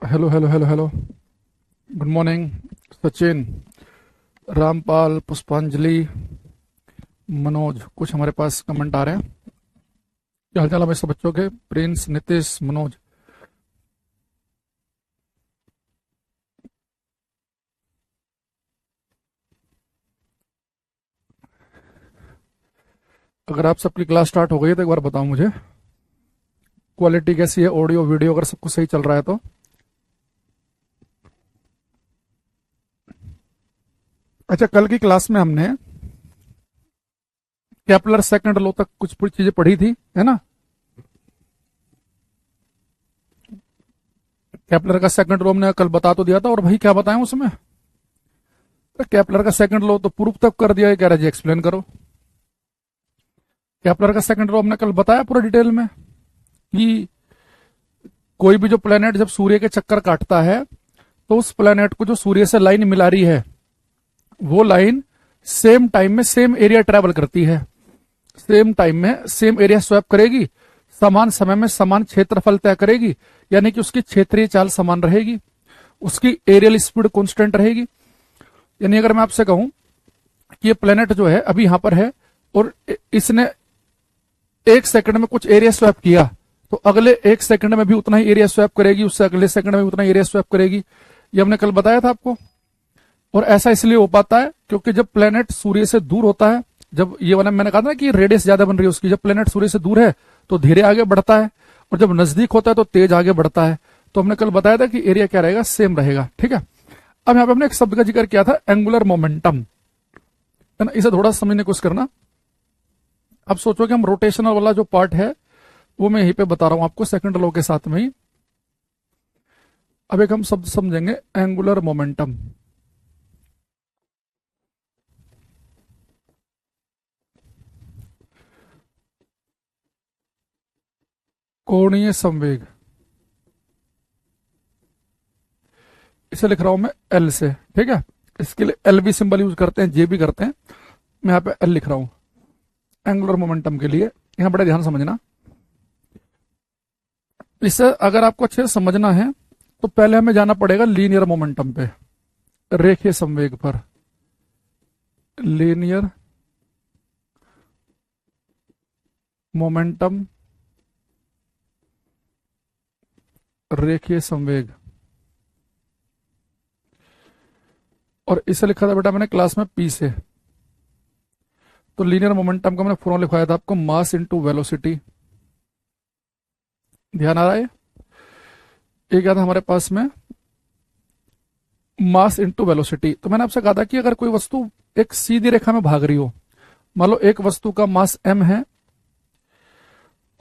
Hello hello hello hello. Good morning Sachin, Rampal, पुष्पांजलि, मनोज। कुछ हमारे पास कमेंट आ रहे हैं। क्या हालचाल है सब बच्चों के? प्रिंस, नीतीश, मनोज। अगर आप सबकी क्लास स्टार्ट हो गई है तो एक बार बताओ मुझे, क्वालिटी कैसी है, ऑडियो वीडियो, अगर सब कुछ सही चल रहा है तो। अच्छा, कल की क्लास में हमने केपलर सेकंड लॉ तक कुछ पूरी चीजें पढ़ी थी, है ना? केपलर का सेकंड लॉ हमने कल बता तो दिया था, और भाई क्या बताएं उसमें? तो केपलर का सेकंड लॉ तो प्रूफ तक कर दिया है, कह रहा जी एक्सप्लेन करो। केपलर का सेकंड लॉ हमने कल बताया पूरा डिटेल में कि कोई भी जो प्लेनेट जब सूर्य के चक्कर काटता है तो उस प्लेनेट को जो सूर्य से लाइन मिला रही है वो लाइन सेम टाइम में सेम एरिया ट्रेवल करती है, सेम टाइम में सेम एरिया स्वैप करेगी, समान समय में समान क्षेत्रफल तय करेगी, यानी कि उसकी क्षेत्रीय चाल समान रहेगी, उसकी एरियल स्पीड कांस्टेंट रहेगी। यानी अगर मैं आपसे कहूं कि ये प्लेनेट जो है अभी यहां पर है और इसने एक सेकंड में कुछ एरिया स्वैप किया, तो अगले एक सेकंड में भी उतना ही एरिया स्वैप करेगी, उससे अगले सेकंड में भी उतना ही एरिया स्वैप करेगी। ये हमने कल बताया था आपको। और ऐसा इसलिए हो पाता है क्योंकि जब प्लेनेट सूर्य से दूर होता है, जब ये वाला मैंने कहा था कि रेडियस ज्यादा बन रही है उसकी, जब प्लेनेट सूर्य से दूर है तो धीरे आगे बढ़ता है, और जब नजदीक होता है तो तेज आगे बढ़ता है। तो हमने कल बताया था कि एरिया क्या रहेगा, सेम रहेगा। ठीक है। अब यहां पर हमने एक शब्द का जिक्र किया था, एंगुलर मोमेंटम, है ना? इसे थोड़ा समझने की कोशिश करना। अब सोचो कि हम रोटेशनल वाला जो पार्ट है वो मैं यहीं पे बता रहा हूं आपको सेकंड लॉ के साथ में ही। अब एक हम शब्द समझेंगे, एंगुलर मोमेंटम। कोणीय संवेग, इसे लिख रहा हूं मैं एल से। ठीक है। इसके लिए एल भी सिंबल यूज करते हैं, जे भी करते हैं। मैं यहां पे एल लिख रहा हूं एंगुलर मोमेंटम के लिए। यहां बड़े ध्यान समझना। इसे अगर आपको अच्छे से समझना है तो पहले हमें जाना पड़ेगा लीनियर मोमेंटम पे, रेखीय संवेग पर। लीनियर मोमेंटम, रेखीय संवेग। और इसे लिखा था बेटा मैंने क्लास में पी से। तो लीनियर मोमेंटम का मैंने फॉर्मूला लिखवाया था आपको, मास इनटू वेलोसिटी। ध्यान आ रहा है? एक क्या था हमारे पास में, मास इनटू वेलोसिटी। तो मैंने आपसे कहा था कि अगर कोई वस्तु एक सीधी रेखा में भाग रही हो, मान लो एक वस्तु का मास m है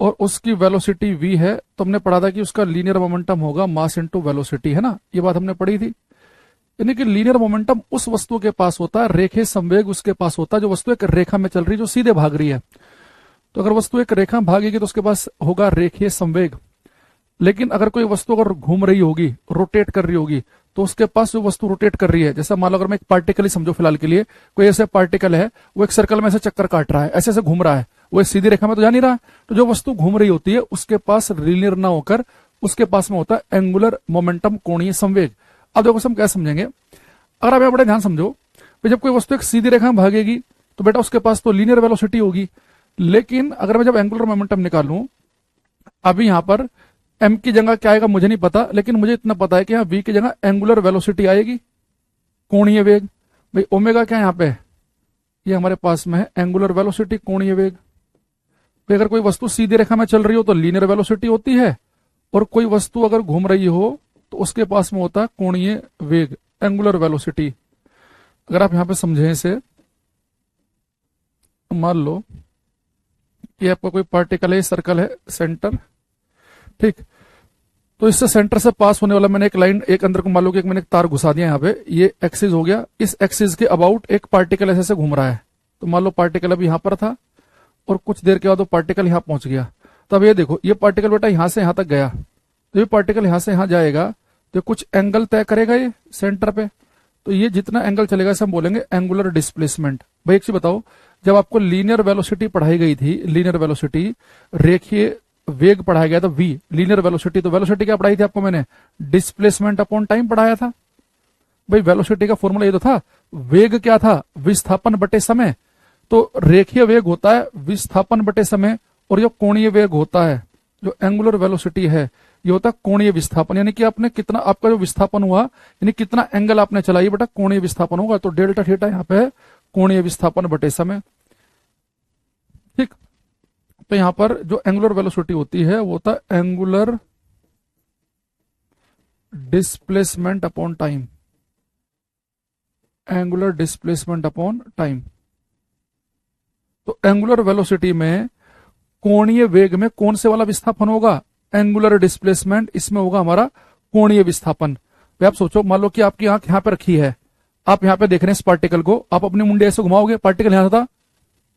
और उसकी वेलोसिटी v है, तो हमने पढ़ा था कि उसका लीनियर मोमेंटम होगा मास इनटू वेलोसिटी, है ना? ये बात हमने पढ़ी थी। यानी कि लीनियर मोमेंटम उस वस्तु के पास होता है, रेखीय संवेग उसके पास होता है जो वस्तु एक रेखा में चल रही है, जो सीधे भाग रही है। तो अगर वस्तु एक रेखा में भागेगी तो उसके पास होगा रेखीय संवेग। लेकिन अगर कोई वस्तु अगर घूम रही होगी, रोटेट कर रही होगी, तो उसके पास जो वस्तु रोटेट कर रही है, जैसा मान लो अगर मैं एक पार्टिकल ही समझो फिलहाल के लिए, कोई ऐसे पार्टिकल है वो एक सर्कल में ऐसे चक्कर काट रहा है, ऐसे ऐसे घूम रहा है, वो सीधी रेखा में तो जा नहीं रहा। तो जो वस्तु घूम रही होती है उसके पास लीनियर ना होकर उसके पास में होता है एंगुलर मोमेंटम, कोणीय संवेग। अब देखो हम क्या समझेंगे, अगर आप बड़े ध्यान समझो, तो जब कोई वस्तु एक सीधी रेखा में भागेगी तो बेटा उसके पास तो लीनियर वेलोसिटी होगी। लेकिन अगर मैं जब एंगुलर मोमेंटम निकालूं, अभी यहां पर m की जगह क्या आएगा मुझे नहीं पता, लेकिन मुझे इतना पता है कि यहाँ v की जगह एंगुलर वेलोसिटी आएगी, कोणीय वेग। भाई ओमेगा क्या है यहाँ पे, ये हमारे पास में है एंगुलर वेलोसिटी, कोणीय वेग। भाई अगर कोई वस्तु सीधी रेखा में चल रही हो तो लीनियर वेलोसिटी होती है, और कोई वस्तु अगर घूम रही हो तो उसके पास में होता है कोणीय वेग, एंगुलर वेलोसिटी। अगर आप यहां पे समझें इसे, मान लो कि आपका कोई पार्टिकल है, सर्कल है, सेंटर, ठीक। तो इससे सेंटर से पास होने वाला मैंने एक लाइन, एक अंदर को मान लो कि एक मैंने एक तार घुसा दिया यहाँ पे, ये एक्सिस हो गया। इस एक्सिस के अबाउट एक पार्टिकल ऐसे घूम रहा है। तो मान लो पार्टिकल अभी यहां पर था और कुछ देर के बाद वो पार्टिकल यहां पहुंच गया। तो अब ये देखो, ये पार्टिकल बेटा यहां से यहां तक गया, तो ये पार्टिकल यहां से यहां जाएगा तो कुछ एंगल तय करेगा ये सेंटर पे। तो ये जितना एंगल चलेगा इसे हम बोलेंगे एंगुलर डिस्प्लेसमेंट। भाई एक चीज बताओ, जब आपको लीनियर वेलोसिटी पढ़ाई गई थी, लीनियर वेलोसिटी रेखीय वेग पढ़ाया गया था, वी लीनियर वेलोसिटी। तो वेलोसिटी क्या पढ़ाई थी आपको मैंने? डिस्प्लेसमेंट अपॉन टाइम पढ़ाया था। भाई वेलोसिटी का फॉर्मूला ये तो था। वेग क्या था? विस्थापन बटे समय। तो रेखीय वेग होता है विस्थापन बटे समय, और जो कोणीय वेग होता है, जो एंगुलर वेलोसिटी है, ये होता है कोणीय विस्थापन। यानी कि आपने कितना, आपका जो विस्थापन हुआ, यानी कितना एंगल आपने चलाई बेटा, कोणीय विस्थापन होगा। तो डेल्टा थीटा यहाँ पे है कोणीय विस्थापन बटे समय। ठीक, तो यहां पर जो एंगुलर वेलोसिटी होती है वो होता है angular displacement upon time. Angular displacement upon time. तो एंगुलर वेलोसिटी में कोणीय वेग में कौन से वाला विस्थापन होगा? एंगुलर डिस्प्लेसमेंट, इसमें होगा हमारा कोणीय विस्थापन। तो आप सोचो, मान लो कि आपकी आंख यहां पे रखी है, आप यहां पे देख रहे हैं इस पार्टिकल को, आप अपनी मुंडी ऐसे घुमाओगे, पार्टिकल यहां था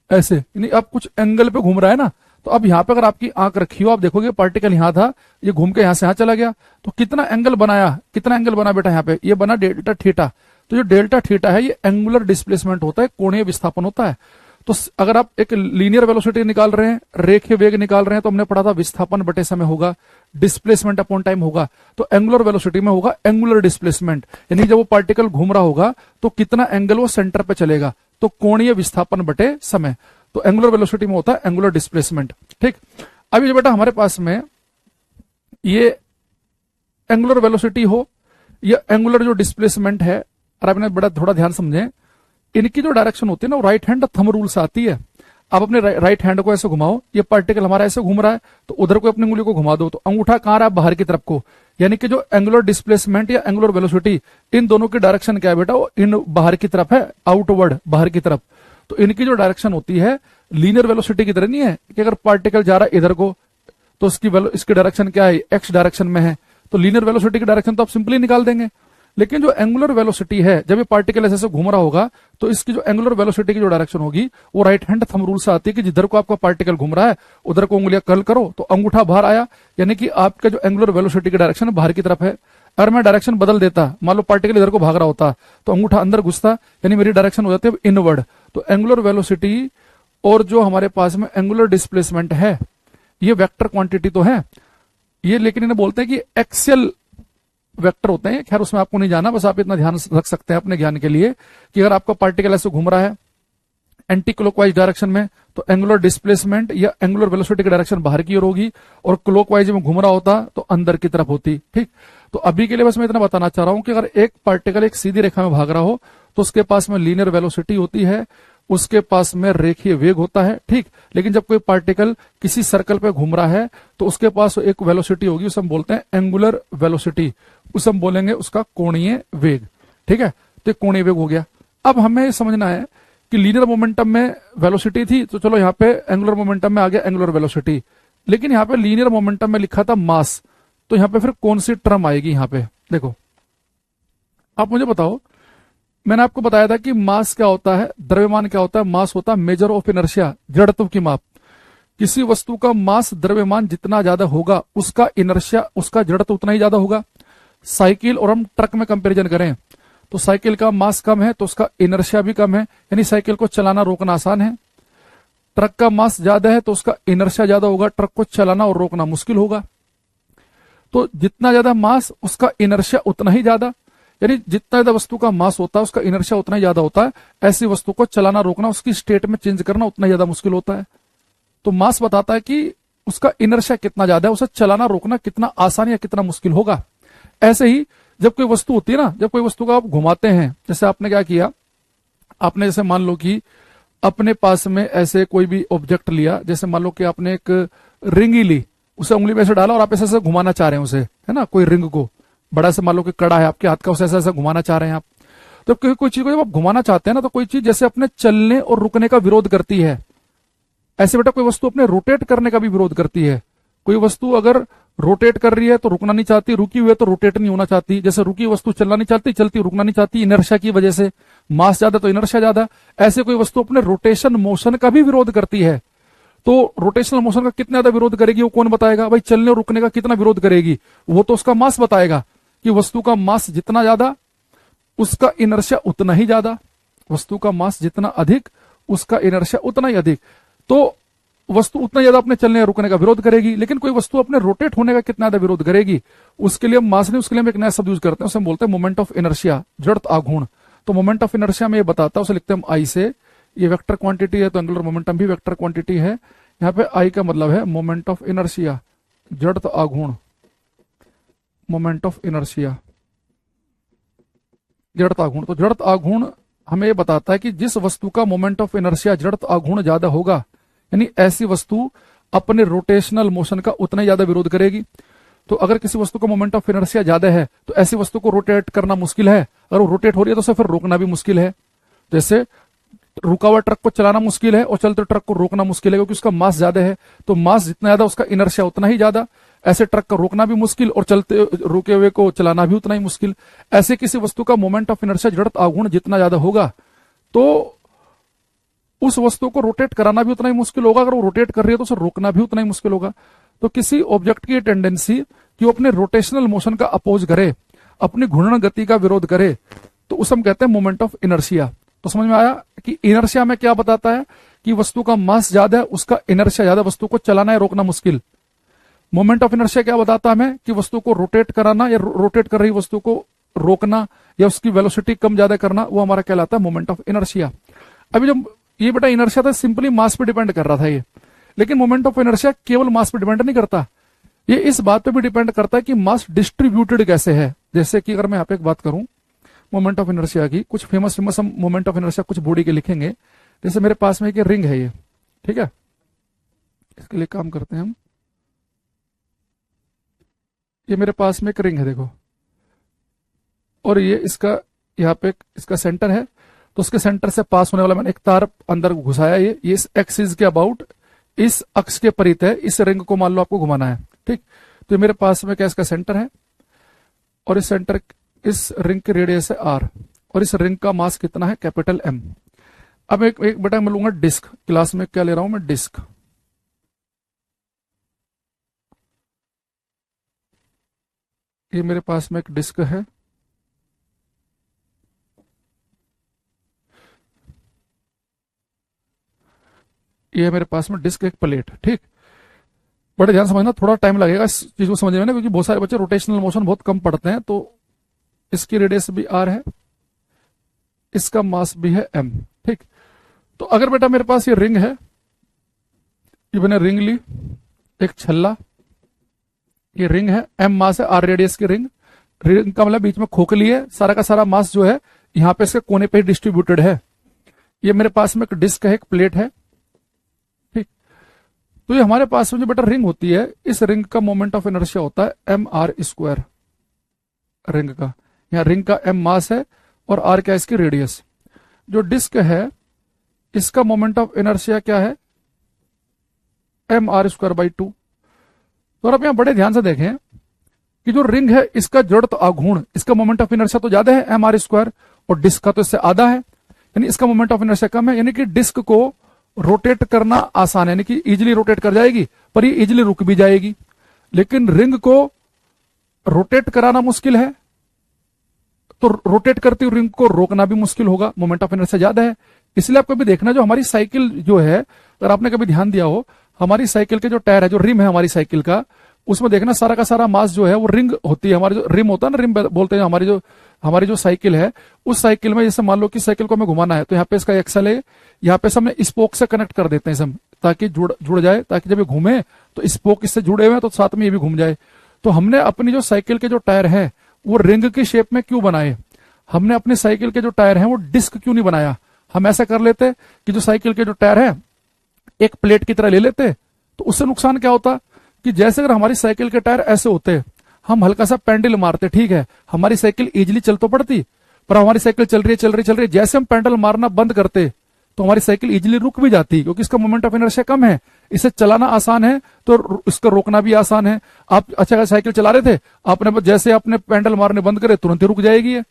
ऐसे, यानी आप कुछ एंगल पे घूम रहा है ना। तो अब यहां पे अगर आपकी आंख रखी हो, आप देखोगे पार्टिकल यहां था, ये घूम के यहां से यहां चला गया, तो कितना एंगल बनाया? कितना एंगल बना बेटा यहाँ पे? ये बना डेल्टा थीटा। तो जो डेल्टा थीटा है ये एंगुलर डिस्प्लेसमेंट होता है, कोणीय विस्थापन होता है। तो अगर आप एक लीनियर वेलोसिटी निकाल रहे हैं, रेखीय वेग निकाल रहे हैं, तो हमने पढ़ा था विस्थापन बटे समय होगा, डिस्प्लेसमेंट अपॉन टाइम होगा। तो एंगुलर वेलोसिटी में होगा एंगुलर डिस्प्लेसमेंट, यानी जब वो पार्टिकल घूम रहा होगा तो कितना एंगल वो सेंटर पे चलेगा, तो कोणीय विस्थापन बटे समय। तो एंगुलर वेलोसिटी में होता है एंगुलर डिस्प्लेसमेंट। ठीक, अभी जो बेटा हमारे पास में ये एंगुलर वेलोसिटी हो या एंगुलर जो डिस्प्लेसमेंट है, और आपने बड़ा थोड़ा ध्यान समझें, इनकी जो डायरेक्शन होती है ना, वो राइट हैंड थंब रूल से आती है। आप अपने राइट हैंड को ऐसे घुमाओ, ये पार्टिकल हमारा ऐसे घूम रहा है, तो उधर को अपनी उंगली को घुमा दो, तो अंगूठा कहां रहा है? बाहर की तरफ को। यानी कि जो एंगुलर डिस्प्लेसमेंट या एंगुलर वेलोसिटी, इन दोनों की डायरेक्शन क्या है बेटा? वो इन बाहर की तरफ है, आउटवर्ड, बाहर की तरफ। तो इनकी जो डायरेक्शन होती है लीनियर वेलोसिटी की तरह नहीं है कि अगर पार्टिकल जा रहा है इधर को तो इसकी डायरेक्शन क्या है? एक्स डायरेक्शन में है। तो लीनियर वेलोसिटी की डायरेक्शन तो आप सिंपली निकाल देंगे। लेकिन जो एंगुलर वेलोसिटी है, जब ये पार्टिकल ऐसे घूम रहा होगा, तो इसकी जो एंगुलर वेलोसिटी की जो डायरेक्शन होगी वो राइट हैंड थंब रूल से आती है कि जिधर को आपका पार्टिकल घूम रहा है उधर को उंगलियां कर्ल करो, तो अंगूठा बाहर आया, यानी कि आपका जो एंगुलर वेलोसिटी की डायरेक्शन बाहर की तरफ है। अगर मैं डायरेक्शन बदल देता, मान लो पार्टिकल इधर को भाग रहा होता, तो अंगूठा अंदर घुसता, यानी मेरी डायरेक्शन हो जाती है इनवर्ड। तो एंगुलर वेलोसिटी और जो हमारे पास में एंगुलर डिस्प्लेसमेंट है, ये वेक्टर क्वांटिटी तो है ये, लेकिन इन्हें बोलते हैं कि एक्सियल वेक्टर होते हैं। खैर उसमें आपको नहीं जाना, बस आप इतना ध्यान रख सकते हैं अपने ज्ञान के लिए कि अगर आपका पार्टिकल ऐसे घूम रहा है एंटी क्लॉकवाइज डायरेक्शन में, तो एंगुलर डिस्प्लेसमेंट या एंगुलर वेलोसिटी की डायरेक्शन बाहर की ओर होगी, और क्लॉकवाइज में घूम रहा होता तो अंदर की तरफ होती। ठीक, तो अभी के लिए बस मैं इतना बताना चाह रहा हूं कि अगर एक पार्टिकल एक सीधी रेखा में भाग रहा हो तो उसके पास में लीनियर वेलोसिटी होती है, उसके पास में रेखीय वेग होता है। ठीक, लेकिन जब कोई पार्टिकल किसी सर्कल पे घूम रहा है तो उसके पास एक वेलोसिटी होगी, उसे हम बोलते हैं एंगुलर वेलोसिटी, उसे हम बोलेंगे उसका कोणीय वेग। ठीक है, तो कोणीय वेग हो गया। अब हमें समझना है कि लीनियर मोमेंटम में वेलोसिटी थी, तो चलो यहाँ पे एंगुलर मोमेंटम में आ गया एंगुलर वेलोसिटी, लेकिन यहाँ पे लीनियर मोमेंटम में लिखा था मास, तो यहाँ पे फिर कौन सी टर्म आएगी? यहाँ पे देखो, आप मुझे बताओ, मैंने आपको बताया था कि मास क्या होता है, द्रव्यमान क्या होता है? मास होता है मेजर ऑफ इनर्शिया, जड़त्व की माप। किसी वस्तु का मास द्रव्यमान जितना ज्यादा होगा उसका इनर्शिया, उसका जड़त्व उतना ही ज्यादा होगा। साइकिल और हम ट्रक में कंपैरिजन करें तो साइकिल का मास कम है तो उसका इनर्शिया भी कम है, यानी साइकिल को चलाना रोकना आसान है। ट्रक का मास ज्यादा है तो उसका इनर्शिया ज्यादा होगा, ट्रक को चलाना और रोकना मुश्किल होगा। तो जितना ज्यादा मास उसका इनर्शिया उतना ही ज्यादा, यानी जितना ज्यादा वस्तु का मास होता है उसका इनर्शिया उतना ही ज्यादा होता है। ऐसी वस्तु को चलाना रोकना, उसकी स्टेट में चेंज करना उतना ज्यादा मुश्किल होता है। तो मास बताता है कि उसका इनर्शिया कितना ज्यादा है, उसे चलाना रोकना कितना आसान या कितना मुश्किल होगा। ऐसे ही जब कोई वस्तु होती है ना, जब कोई वस्तु को आप घुमाते हैं, जैसे आपने क्या किया, आपने जैसे मान लो कि अपने पास में ऐसे कोई भी ऑब्जेक्ट लिया, जैसे मान लो कि आपने एक रिंग ही ली, उसे उंगली में ऐसे डाला और आप ऐसे ऐसे घुमाना चाह रहे हैं उसे, है ना, कोई रिंग को बड़ा से मान लो कि कड़ा है आपके हाथ का, उसे ऐसा ऐसा घुमाना चाह रहे हैं आप। तो कोई चीज को जब आप घुमाना चाहते हैं ना, तो कोई चीज जैसे अपने चलने और रुकने का विरोध करती है, ऐसे बेटा कोई वस्तु अपने रोटेट करने का भी विरोध करती है। कोई वस्तु अगर रोटेट कर रही है तो रुकना नहीं चाहती, रुकी हुई है तो रोटेट नहीं होना चाहती। जैसे रुकी वस्तु चलना नहीं चाहती, चलती रुकना नहीं चाहती, इनर्शिया की वजह से, मास ज्यादा तो इनर्शिया ज्यादा। ऐसे कोई वस्तु अपने रोटेशन मोशन का भी विरोध करती है, तो रोटेशनल मोशन का कितना ज्यादा विरोध करेगी वो कौन बताएगा? भाई चलने और रुकने का कितना विरोध करेगी, वो तो उसका मास बताएगा कि वस्तु का मास जितना ज्यादा उसका इनर्शिया उतना ही ज्यादा, वस्तु का मास जितना अधिक उसका इनर्शिया उतना ही अधिक। तो वस्तु उतना ज्यादा अपने चलने या रुकने का विरोध करेगी, लेकिन कोई वस्तु अपने रोटेट होने का कितना ज्यादा विरोध करेगी, उसके लिए हम मास नहीं, उसके लिए हम एक नया शब्द यूज करते हैं, उसे हम बोलते हैं मोमेंट ऑफ इनर्शिया, जड़त्व आघूर्ण। तो मोमेंट ऑफ इनर्शिया में ये बताता है, उसे लिखते हैं हम आई से, ये वेक्टर क्वांटिटी है तो एंगुलर मोमेंटम भी वेक्टर क्वांटिटी है। यहाँ पे आई का मतलब है मोमेंट ऑफ इनर्शिया, जड़त्व आघूर्ण, मोमेंट ऑफ इनर्शिया, जड़त्व आघूर्ण। तो जड़त्व आघूर्ण हमें ये बताता है कि जिस वस्तु का मोमेंट ऑफ इनर्शिया जड़त्व आघूर्ण ज्यादा होगा, यानी ऐसी वस्तु अपने रोटेशनल मोशन का उतना ही ज्यादा विरोध करेगी। तो अगर किसी वस्तु का मोमेंट ऑफ इनर्शिया ज्यादा है तो ऐसी वस्तु को रोटेट करना मुश्किल है, अगर वो रोटेट हो रही है तो उसे फिर रोकना भी मुश्किल है। जैसे रुका हुआ ट्रक को चलाना मुश्किल है और चलते ट्रक को रोकना मुश्किल है, क्योंकि उसका मास ज्यादा है, तो मास जितना ज्यादा उसका इनर्शिया उतना ही ज्यादा। ऐसे ट्रक को रोकना भी मुश्किल और चलते रुके हुए को चलाना भी उतना ही मुश्किल। ऐसे किसी वस्तु का मोमेंट ऑफ इनर्शिया जड़त्व आघूर्ण जितना ज्यादा होगा तो उस वस्तु को रोटेट कराना भी उतना ही मुश्किल होगा, अगर वो रोटेट कर रही है तो उसे रोकना भी उतना ही मुश्किल होगा। तो किसी ऑब्जेक्ट की टेंडेंसी कि वो अपने रोटेशनल मोशन का अपोज करे, अपनी घूर्णन गति का विरोध करे, तो उसे हम कहते हैं मोमेंट ऑफ इनर्शिया। तो समझ में आया कि इनर्शिया में क्या बताता है कि वस्तु का मास ज्यादा है, उसका इनर्शिया ज्यादा, वस्तु को चलाना या रोकना मुश्किल। मोमेंट ऑफ इनर्शिया क्या बताता है हमें कि वस्तु को रोटेट कराना या रोटेट कर रही वस्तु को रोकना या उसकी वेलोसिटी कम ज्यादा करना, वो हमारा कहलाता है मोमेंट ऑफ इनर्शिया। अभी जब ये बेटा इनर्शिया था सिंपली मास पे डिपेंड कर रहा था ये, लेकिन मोमेंट ऑफ इनर्शिया केवल मास पे डिपेंड नहीं करता, ये इस बात पे भी डिपेंड करता है कि मास डिस्ट्रीब्यूटेड कैसे है। जैसे कि अगर मैं यहाँ पे एक बात करूं मोमेंट ऑफ इनर्शिया की, कुछ फेमस हम मोमेंट ऑफ इनर्शिया कुछ बॉडी के लिखेंगे। जैसे मेरे पास में एक रिंग है ये, ठीक है, इसके लिए काम करते हैं हम। ये मेरे पास में एक रिंग है देखो, और ये इसका यहाँ पे इसका सेंटर है, तो उसके सेंटर से पास होने वाला मैंने एक तार अंदर घुसाया, ये इस एक्सिस के अबाउट, इस अक्ष के परित है, इस रिंग को मान लो आपको घुमाना है, ठीक। तो मेरे पास में क्या इसका सेंटर है, और इस सेंटर, इस रिंग की रेडियस है आर, और इस रिंग का मास कितना है कैपिटल एम। अब एक बेटा मैं लूंगा डिस्क, क्लास में क्या ले रहा हूं मैं, डिस्क। ये मेरे पास में एक डिस्क है, ये है मेरे पास में डिस्क, एक प्लेट, ठीक। बड़े ध्यान समझना, थोड़ा टाइम लगेगा इस चीज को समझने में, क्योंकि बहुत सारे बच्चे रोटेशनल मोशन बहुत कम पढ़ते हैं। तो इसकी रेडियस भी आर है, इसका मास भी है एम, ठीक। तो अगर बेटा मेरे पास ये रिंग है, ये मैंने रिंग ली, एक छल्ला, ये रिंग है, एम मास है, आर रेडियस की रिंग, रिंग का मतलब बीच में खोखली है, सारा का सारा मास जो है यहाँ पे इसके कोने पे डिस्ट्रीब्यूटेड है। ये मेरे पास में एक डिस्क है, एक प्लेट है, ठीक। तो ये हमारे पास में जो बेटा रिंग होती है, इस रिंग का मोमेंट ऑफ इनर्शिया होता है एम आर स्क्वायर, रिंग का। यहाँ रिंग का एम मास है और आर क्या इसकी रेडियस। जो डिस्क है इसका मोमेंट ऑफ इनर्शिया क्या है, एम आर स्क्वायर बाई 2। तो आप यहां बड़े ध्यान से देखें कि जो रिंग है इसका जड़त्व आघूर्ण, इसका मोमेंट ऑफ इनर्शिया तो ज्यादा है एम आर स्क्वायर, और डिस्क का तो इससे आधा है, यानी इसका मोमेंट ऑफ इनर्शिया कम है, यानी कि डिस्क को रोटेट करना आसान है, यानी कि इजिली रोटेट कर जाएगी, पर ये इजिली रुक भी जाएगी। लेकिन रिंग को रोटेट कराना मुश्किल है, तो रोटेट करती हुई रिंग को रोकना भी मुश्किल होगा, मोमेंट ऑफ इनर्शिया ज्यादा है। इसलिए आपको भी देखना, जो हमारी साइकिल जो है, अगर आपने कभी ध्यान दिया हो, हमारी साइकिल के जो टायर है, जो रिम है हमारी साइकिल का, उसमें देखना सारा का सारा मास जो है वो रिंग होती है, हमारी जो रिम होता है ना, रिम बोलते हैं, हमारी जो साइकिल है, उस साइकिल में जैसे मान लो कि साइकिल को हमें घुमाना है, तो यहाँ पे इसका एक्सल है, यहाँ पे हम स्पोक से कनेक्ट कर देते हैं सब, ताकि जुड़ जाए, ताकि जब ये घूमे तो स्पोक इससे जुड़े हुए हैं तो साथ में ये भी घूम जाए। तो हमने अपनी जो साइकिल के जो टायर है वो रिंग की शेप में क्यों बनाए, हमने अपनी साइकिल के जो टायर हैं वो डिस्क क्यों नहीं बनाया। हम ऐसा कर लेते कि जो साइकिल के जो टायर है एक प्लेट की तरह ले लेते, तो उससे नुकसान क्या होता कि जैसे अगर हमारी साइकिल के टायर ऐसे होते, हम हल्का सा पेंडल मारते, ठीक है, हमारी साइकिल इजिली चल तो पड़ती, पर हमारी साइकिल चल रही है, जैसे हम पेंडल मारना बंद करते तो हमारी साइकिल इजिली रुक भी जाती, क्योंकि इसका मोमेंट ऑफ इनर्शिया कम है, इसे चलाना आसान है तो इसका रोकना भी आसान है। आप अच्छा साइकिल चला रहे थे, आपने जैसे आपने पेंडल मारने बंद करे तुरंत ही रुक जाएगी है।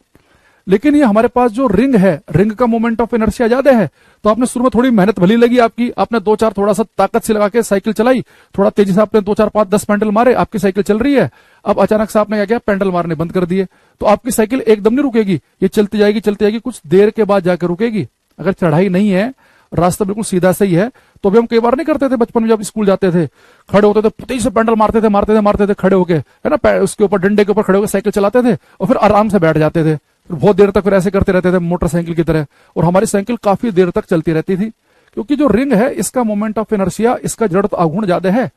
लेकिन ये हमारे पास जो रिंग है, रिंग का मोमेंट ऑफ इनर्शिया ज्यादा है, तो आपने शुरू में थोड़ी मेहनत भली लगी आपकी, आपने 2-4 थोड़ा सा ताकत से लगा के साइकिल चलाई, थोड़ा तेजी से आपने 2-4-5-10 पेंडल मारे, आपकी साइकिल चल रही है। अब अचानक से आपने क्या किया, पेंडल मारने बंद कर दिए, तो आपकी साइकिल एकदम नहीं रुकेगी, ये चलती जाएगी, कुछ देर के बाद जाकर रुकेगी। अगर चढ़ाई नहीं है, रास्ता बिल्कुल सीधा सही है, तो अभी हम कई बार नहीं करते थे बचपन में, जब स्कूल जाते थे खड़े होते थे, पति से पेंडल मारते थे खड़े होके, है ना, उसके ऊपर डंडे के ऊपर खड़े होकर साइकिल चलाते थे और फिर आराम से बैठ जाते थे, फिर बहुत देर तक फिर ऐसे करते रहते थे मोटरसाइकिल की तरह, और हमारी साइकिल काफी देर तक चलती रहती थी, क्योंकि जो रिंग है इसका मोमेंट ऑफ इनर्शिया, इसका जड़त्व आघूर्ण ज्यादा है।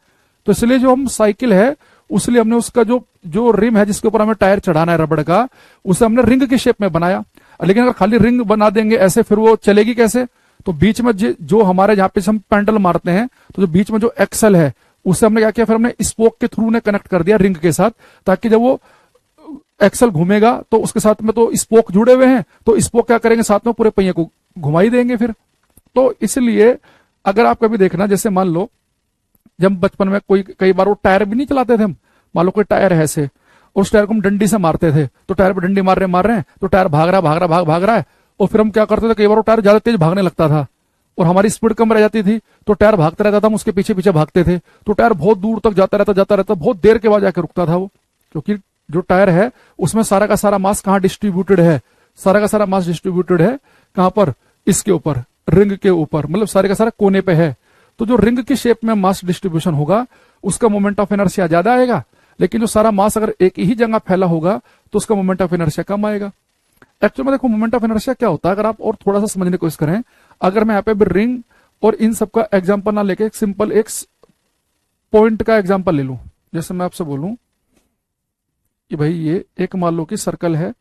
तो इसलिए जो हम साइकिल है, उसलिए हमने उसका जो जो रिम है जिसके ऊपर हमें टायर चढ़ाना है रबड़ का, उसे हमने रिंग की शेप में बनाया। लेकिन अगर खाली रिंग बना देंगे ऐसे, फिर वो चलेगी कैसे? तो बीच में जो हमारे जहां पे हम पेंडल मारते हैं, तो जो बीच में जो एक्सल है, उससे हमने क्या किया, फिर हमने स्पोक के थ्रू ने कनेक्ट कर दिया रिंग के साथ, ताकि जब वो एक्सल घूमेगा तो उसके साथ में तो स्पोक जुड़े हुए हैं, तो स्पोक क्या करेंगे, साथ में पूरे पहिए को घुमाई देंगे फिर। तो इसलिए अगर आप कभी देखना, जैसे मान लो जब बचपन में कोई कई बार वो टायर भी नहीं चलाते थे हम, मान लो कोई टायर है ऐसे, और उस टायर को हम डंडी से मारते थे, तो टायर पर डंडी मार रहे हैं, तो टायर भाग रहा है, और फिर हम क्या करते थे, कई बार वो टायर ज्यादा तेज भागने लगता था और हमारी स्पीड कम रह जाती थी, तो टायर भागता रहता था, हम उसके पीछे पीछे भागते थे, तो टायर बहुत दूर तक जाता रहता, बहुत देर के बाद जाकर रुकता था वो, क्योंकि जो टायर है उसमें सारा का सारा मास कहाँ डिस्ट्रीब्यूटेड है, सारा का सारा मास डिस्ट्रीब्यूटेड है कहां पर, इसके ऊपर, रिंग के ऊपर, मतलब सारे का सारा कोने पे है। तो जो रिंग की शेप में मास डिस्ट्रीब्यूशन होगा, उसका मोमेंट ऑफ इनर्शिया ज्यादा आएगा, लेकिन जो सारा मास अगर एक ही जगह फैला होगा तो उसका मोमेंट ऑफ इनर्शिया कम आएगा। एक्चुअली में देखो मोमेंट ऑफ इनर्शिया क्या होता है, अगर आप और थोड़ा सा समझने की कोशिश करें, अगर मैं यहाँ पे भी रिंग और इन सब का एग्जाम्पल ना लेके एक सिंपल एक पॉइंट का एग्जाम्पल ले लूं, जैसे मैं आपसे बोलूं कि भाई ये एक मान लो कि सर्कल है,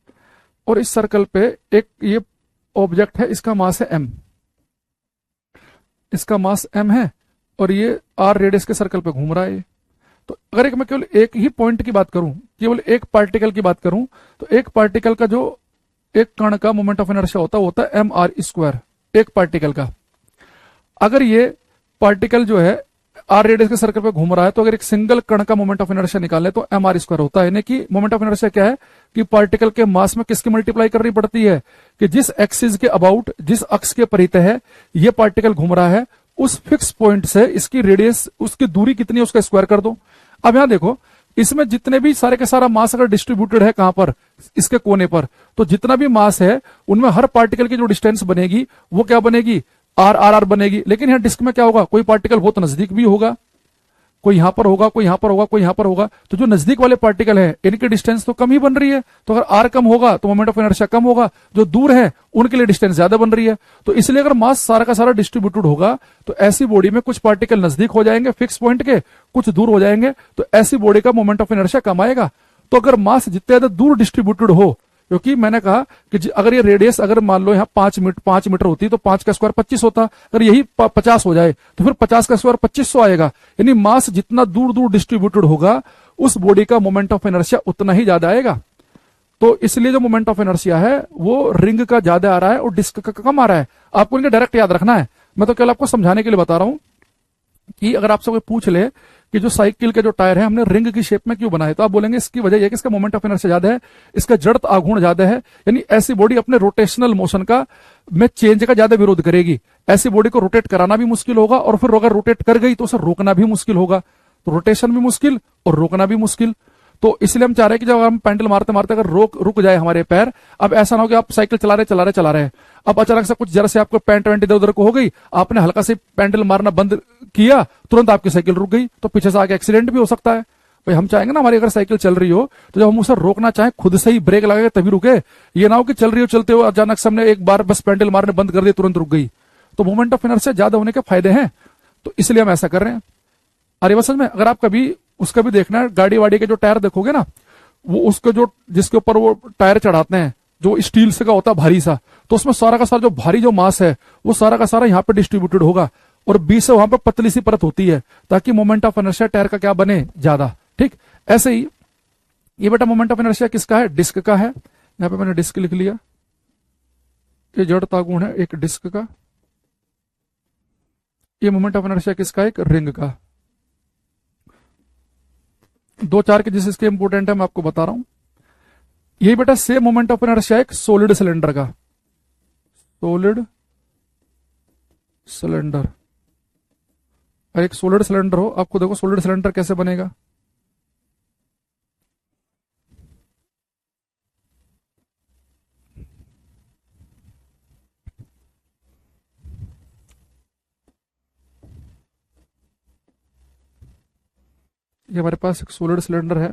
और इस सर्कल पे एक ये ऑब्जेक्ट है, इसका मास है m, इसका मास m है, और ये r रेडियस के सर्कल पे घूम रहा है ये। तो अगर एक मैं केवल एक ही पॉइंट की बात करूं, केवल एक पार्टिकल की बात करूं, तो एक पार्टिकल का जो एक कण का मोमेंट ऑफ इनर्शिया होता है एम आर स्क्वायर, एक पार्टिकल का। अगर ये पार्टिकल जो है आर रेडियस के सर्कल पे घूम रहा है, तो अगर एक सिंगल कण का मोमेंट ऑफ इनर्शिया निकाले तो एम आर स्क्वायर होता है। यानी कि मोमेंट ऑफ इनर्शिया क्या है कि पार्टिकल के मास में किसकी मल्टीप्लाई करनी पड़ती है, कि जिस एक्सिस के अबाउट, जिस अक्ष के परितः है ये पार्टिकल घूम रहा है, उस फिक्स पॉइंट से इसकी रेडियस, उसकी दूरी कितनी है उसका स्क्वायर कर दो। अब यहां देखो, इसमें जितने भी सारे के सारा मास अगर डिस्ट्रीब्यूटेड है कहां पर, इसके कोने पर, तो जितना भी मास है उनमें हर पार्टिकल की जो डिस्टेंस बनेगी वो क्या बनेगी, आर आर आर बनेगी। लेकिन यहां डिस्क में क्या होगा, कोई पार्टिकल बहुत नजदीक भी होगा, कोई यहां पर होगा, कोई यहां पर होगा, कोई यहां पर होगा, तो जो नजदीक वाले पार्टिकल है इनकी डिस्टेंस तो कम ही बन रही है, तो अगर आर कम होगा तो मोमेंट ऑफ इनर्शिया कम होगा, जो दूर है उनके लिए डिस्टेंस ज्यादा बन रही है। तो इसलिए अगर मास सारा का सारा डिस्ट्रीब्यूटेड होगा, तो ऐसी बॉडी में कुछ पार्टिकल नजदीक हो जाएंगे फिक्स पॉइंट के, कुछ दूर हो जाएंगे, तो ऐसी बॉडी का मोमेंट ऑफ इनर्शिया कम आएगा। तो अगर मास जितने ज्यादा दूर डिस्ट्रीब्यूटेड हो, क्योंकि मैंने कहा कि अगर ये रेडियस अगर मान लो यहाँ 5 मीटर होती तो 5 का स्क्वायर 25 होता, अगर यही 50 हो जाए तो फिर 50 का स्क्वायर 2500 आएगा। यानी मास जितना दूर दूर डिस्ट्रीब्यूटेड होगा, उस बॉडी का मोमेंट ऑफ इनर्शिया उतना ही ज्यादा आएगा। तो इसलिए जो मोमेंट ऑफ इनर्शिया है वो रिंग का ज्यादा आ रहा है और डिस्क का कम आ रहा है। आपको इनका डायरेक्ट याद रखना है, मैं तो केवल आपको समझाने के लिए बता रहा हूं कि अगर आपसे कोई पूछ ले कि जो साइकिल के जो टायर है हमने रिंग की शेप में क्यों बनाए, तो आप बोलेंगे इसकी वजह यह कि इसका मोमेंट ऑफ इनर्शिया ज्यादा है, इसका जड़त्व आघूर्ण ज्यादा है। यानी ऐसी बॉडी अपने रोटेशनल मोशन का में चेंज का ज्यादा विरोध करेगी, ऐसी बॉडी को रोटेट कराना भी मुश्किल होगा, और फिर अगर रोटेट कर गई तो उसे रोकना भी मुश्किल होगा। तो रोटेशन भी मुश्किल और रोकना भी मुश्किल। तो इसलिए हम चाह रहे हैं कि जब हम पेंडल मारते मारते अगर रुक जाए हमारे पैर, अब ऐसा ना हो कि आप साइकिल चला रहे अब अचानक से कुछ जरा से आपको पैंट वैंट इधर उधर को हो गई, आपने हल्का से पेंडल मारना बंद किया, तुरंत आपकी साइकिल रुक गई, तो पीछे से आगे एक्सीडेंट भी हो सकता है। भाई हम चाहेंगे ना हमारी अगर साइकिल चल रही हो तो जब हम उसे रोकना चाहें खुद से ही ब्रेक लगाए तभी रुके, ये ना हो कि चल रही हो चलते हो अचानक से हमने एक बार बस पेंडल मारने बंद कर दिया तुरंत रुक गई। तो मूवमेंट ऑफ इनर्शिया ज्यादा होने के फायदे हैं, तो इसलिए हम ऐसा कर रहे हैं। अरे बस में अगर आप कभी उसका भी देखना है, गाड़ी वाड़ी के जो टायर देखोगे ना, वो उसके जो जिसके ऊपर वो टायर चढ़ाते हैं जो स्टील से का होता है भारी सा, तो उसमें सारा का सारा जो भारी जो मास है वो सारा का सारा यहाँ पे डिस्ट्रीब्यूटेड होगा, और बीच से वहां पे पतली सी परत होती है ताकि मोमेंट ऑफ इनर्शिया टायर का क्या बने, ज्यादा। ठीक ऐसे ही ये बेटा मोमेंट ऑफ इनर्शिया किसका है, डिस्क का है। यहां पे मैंने डिस्क लिख लिया, ये जड़ता गुण है एक डिस्क का। ये मोमेंट ऑफ इनर्शिया किसका है, एक रिंग का। दो चार के जिस इसके इंपोर्टेंट है मैं आपको बता रहा हूं। यही बेटा सेम मोमेंट ऑफ इनर्शिया एक सॉलिड सिलेंडर का, सॉलिड सिलेंडर। और एक सॉलिड सिलेंडर हो, आपको देखो सॉलिड सिलेंडर कैसे बनेगा, ये हमारे पास एक सॉलिड सिलेंडर है।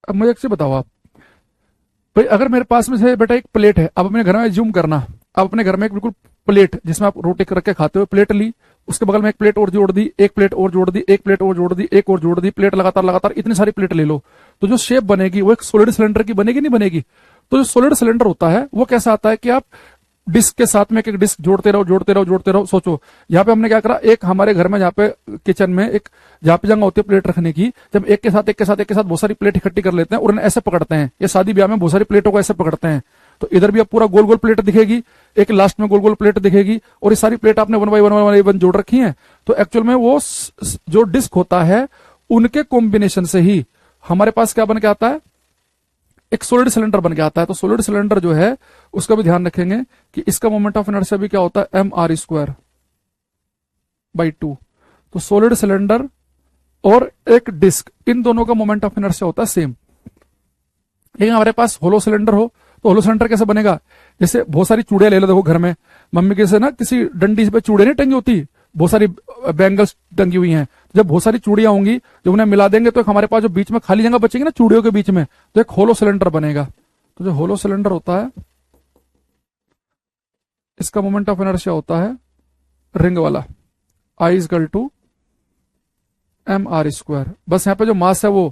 अब मुझे एक चीज बताओ आप, भाई अगर मेरे पास में से बेटा एक प्लेट है, अब अपने घर में जूम करना, अब अपने घर में एक बिल्कुल प्लेट जिसमें आप रोटी करके खाते हो, प्लेट ली, उसके बगल में एक प्लेट और जोड़ दी, एक प्लेट और जोड़ दी, एक प्लेट और जोड़ दी, एक और जोड़ दी, प्लेट लगातार लगातार इतनी सारी प्लेट ले लो, तो जो शेप बनेगी वो एक सॉलिड सिलेंडर की बनेगी, नहीं बनेगी? तो जो सॉलिड सिलेंडर होता है वो कैसा आता है कि आप डिस्क के साथ में एक एक डिस्क जोड़ते रहो जोड़ते रहो जोड़ते रहो। सोचो यहाँ पे हमने क्या करा, एक हमारे घर में जहाँ पे किचन में एक जहाँ पे जगह होती है प्लेट रखने की, जब एक के साथ एक के साथ एक के साथ बहुत सारी प्लेट इकट्ठी कर लेते हैं और उन्हें ऐसे पकड़ते हैं, ये शादी ब्याह में बहुत सारी प्लेटों को ऐसे पकड़ते हैं, तो इधर भी अब पूरा गोल गोल प्लेट दिखेगी, एक लास्ट में गोल गोल प्लेट दिखेगी, और ये सारी प्लेट आपने वन बाई वन जोड़ रखी है। तो एक्चुअल में वो जो डिस्क होता है उनके कॉम्बिनेशन से ही हमारे पास क्या बन के आता है, एक सॉलिड सिलेंडर बन के आता है। तो सॉलिड सिलेंडर जो है उसका भी ध्यान रखेंगे कि इसका मोमेंट ऑफ इनर्शिया भी क्या होता है, एम आर स्क्वायर बाई 2। तो सॉलिड सिलेंडर और एक डिस्क, इन दोनों का मोमेंट ऑफ इनर्शिया होता है सेम। लेकिन हमारे पास होलो सिलेंडर हो तो होलो सिलेंडर कैसे बनेगा, जैसे बहुत सारी चूड़ियां ले लो, देखो घर में मम्मी के से ना किसी डंडी पे चूड़ियां नहीं टंगी होती, बहुत सारी बैंगल्स टंगी हुई हैं, जब बहुत सारी चूड़ियां होंगी जब उन्हें मिला देंगे तो एक हमारे पास जो बीच में खाली जगह बचेगी ना चूड़ियों के बीच में, तो एक होलो सिलेंडर बनेगा। तो जो होलो सिलेंडर होता है इसका मोमेंट ऑफ इनर्शिया होता है रिंग वाला, I equal to M R square. बस यहाँ पे जो मास है वो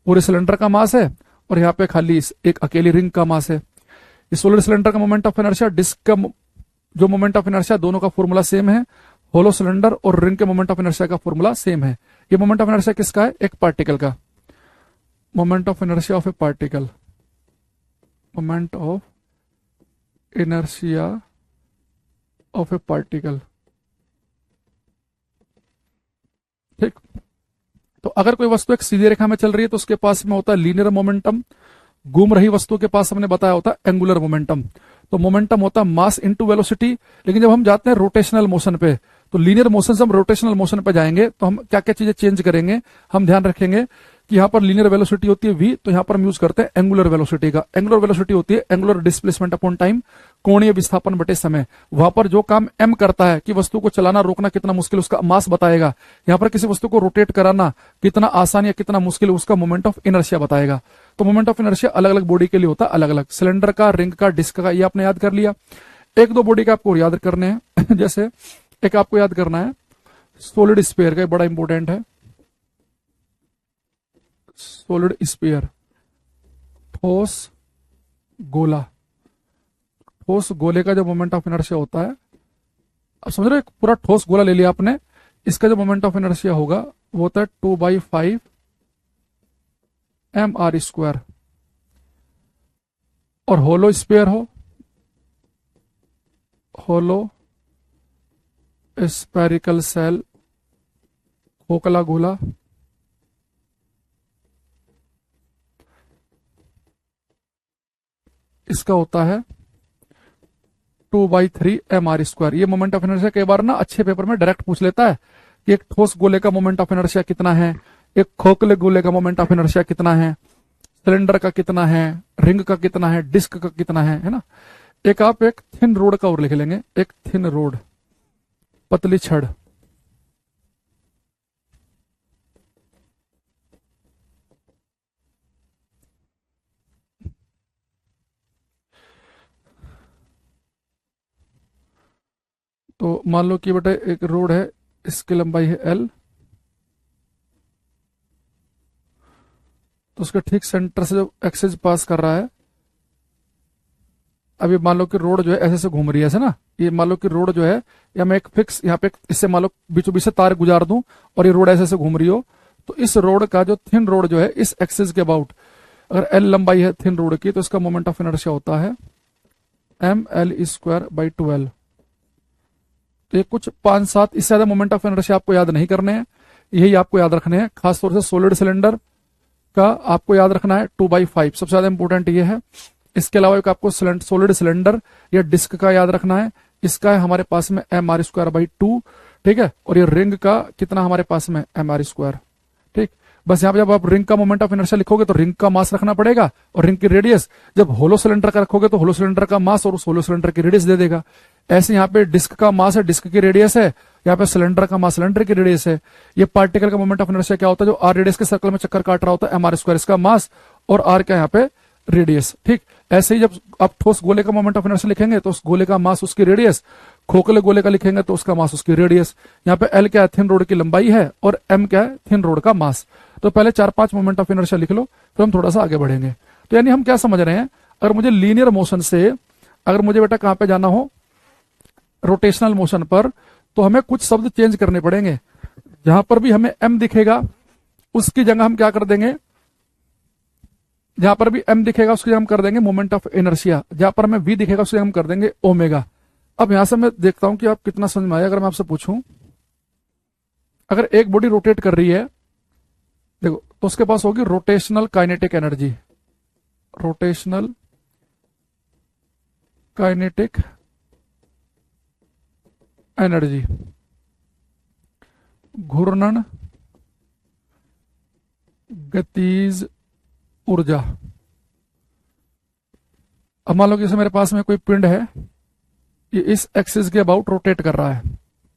पूरे सिलेंडर का मास है और यहाँ पे खाली एक अकेली रिंग का मास है। इस सॉलिड सिलेंडर का मोमेंट ऑफ इनर्शिया, डिस्क का जो मोमेंट ऑफ इनर्शिया, दोनों का फॉर्मूला सेम है। होलो सिलेंडर और रिंग के मोमेंट ऑफ इनर्शिया का फॉर्मूला सेम है। ये मोमेंट ऑफ इनर्शिया किसका है, एक पार्टिकल का। Moment of inertia of A particle, moment of inertia of A particle, ठीक। तो अगर कोई वस्तु एक सीधी रेखा में चल रही है तो उसके पास में होता है लीनियर मोमेंटम, घूम रही वस्तु के पास हमने बताया होता है एंगुलर मोमेंटम। तो मोमेंटम होता है मास इनटू वेलोसिटी। लेकिन जब हम जाते हैं रोटेशनल मोशन पे, तो लीनियर मोशन से हम रोटेशनल मोशन पे जाएंगे तो हम क्या क्या चीजें चेंज करेंगे, हम ध्यान रखेंगे कि यहाँ पर लीनियर वेलोसिटी होती है v, तो यहाँ पर हम यूज करते हैं एंगुलर वेलोसिटी का। एंगुलर वेलोसिटी होती है एंगुलर डिस्प्लेसमेंट अपॉन टाइम, कोणीय विस्थापन बटे समय। वहां पर जो काम m करता है कि वस्तु को चलाना रोकना कितना मुश्किल, उसका मास बताएगा। यहाँ पर किसी वस्तु को रोटेट कराना कितना आसान या कितना मुश्किल, उसका मोमेंट ऑफ इनर्शिया बताएगा। तो मोमेंट ऑफ इनर्शिया अलग अलग बॉडी के लिए होता है अलग अलग, सिलेंडर का, रिंग का, डिस्क का, ये आपने याद कर लिया। एक दो बॉडी का आपको याद करने हैं जैसे एक आपको याद करना है सॉलिड स्फीयर का, बड़ा इंपॉर्टेंट है। सॉलिड स्फीयर, ठोस गोला, ठोस गोले का जो मोमेंट ऑफ इनर्शिया होता है, अब समझ रहे हो, एक पूरा ठोस गोला ले लिया आपने, इसका जो मोमेंट ऑफ इनर्शिया होगा वो होता है 2/5 एम आर स्क्वायर। और होलो स्फीयर हो, होलो स्फेरिकल सेल, खोखला गोला, इसका होता है 2/3 एम आर स्क्वायर। ये मोमेंट ऑफ इनर्शिया कई बार ना अच्छे पेपर में डायरेक्ट पूछ लेता है कि एक ठोस गोले का मोमेंट ऑफ इनर्शिया कितना है, एक खोखले गोले का मोमेंट ऑफ इनर्शिया कितना है, सिलेंडर का कितना है, रिंग का कितना है, डिस्क का कितना है ना। एक आप एक थिन रोड का और लिख लेंगे, एक थिन रोड, पतली छड़, तो मान लो कि बेटा एक रोड है, इसकी लंबाई है L, तो उसके ठीक सेंटर से जो एक्सेस पास कर रहा है, अभी मान लो कि रोड जो है ऐसे से घूम रही है, ऐसे ना, ये मान लो कि रोड जो है, या मैं एक फिक्स यहाँ पे इससे मान लो बीचों बीच से तार गुजार दूं और ये रोड ऐसे से घूम रही हो, तो इस रोड का जो थिन रोड जो है इस एक्सेस के अबाउट, अगर L लंबाई है थिन रोड की, तो इसका मोमेंट ऑफ इनर्शिया होता है mL²/12। तो ये कुछ 5-7 इससे ज्यादा मोमेंट ऑफ इनर्शिया आपको याद नहीं करने हैं, यही आपको याद रखने हैं। खासतौर से सॉलिड सिलेंडर का आपको याद रखना है 2/5, सबसे ज्यादा इंपॉर्टेंट ये है। इसके अलावा एक आपको सॉलिड सिलेंडर या डिस्क का याद रखना है, इसका है हमारे पास में mR²/2। ठीक है, और ये रिंग का कितना हमारे पास में mr²। ठीक, बस यहाँ पे जब आप रिंग का मोमेंट ऑफ इनर्शिया लिखोगे तो रिंग का मास रखना पड़ेगा और रिंग की रेडियस, जब होलो सिलेंडर का रखोगे तो होलो सिलेंडर का मास और उस होलो सिलेंडर की रेडियस दे देगा। ऐसे यहाँ पे डिस्क का मास है, डिस्क की रेडियस है, यहाँ पे सिलेंडर का मास, सिलेंडर की रेडियस है। ये पार्टिकल का मोमेंट ऑफ इनर्शिया क्या होता है, जो आर रेडियस के सर्कल में चक्कर काट रहा होता है, mr², इसका मास और आर क्या यहाँ पे रेडियस। ठीक, ऐसे ही जब आप ठोस गोले का मोमेंट ऑफ इनर्शिया लिखेंगे तो उस गोले का मास उसकी रेडियस, खोखले गोले का लिखेंगे तो उसका मास उसकी रेडियस। यहाँ पे एल क्या है, थिन रोड की लंबाई है, और एम क्या है, थिन रोड का मास। तो पहले 4-5 मोमेंट ऑफ इनर्शिया लिख लो, फिर हम थोड़ा सा आगे बढ़ेंगे। तो यानी हम क्या समझ रहे हैं, अगर मुझे लीनियर मोशन से, अगर मुझे बेटा कहां पे जाना हो, रोटेशनल मोशन पर, तो हमें कुछ शब्द चेंज करने पड़ेंगे। जहां पर भी हमें एम दिखेगा उसकी जगह हम क्या कर देंगे, जहां पर भी एम दिखेगा उसकी जगह हम कर देंगे मोमेंट ऑफ इनर्शिया, जहां पर हमें वी दिखेगा उसकी जगह हम कर देंगे ओमेगा। अब यहां से मैं देखता हूं कि आप कितना समझ में आया। अगर मैं आपसे पूछूं, अगर एक बॉडी रोटेट कर रही है, देखो, तो उसके पास होगी rotational kinetic energy, rotational kinetic energy, घूर्णन गतिज ऊर्जा। अब मान लो कि जैसे मेरे पास में कोई पिंड है, ये इस एक्सिस के अबाउट रोटेट कर रहा है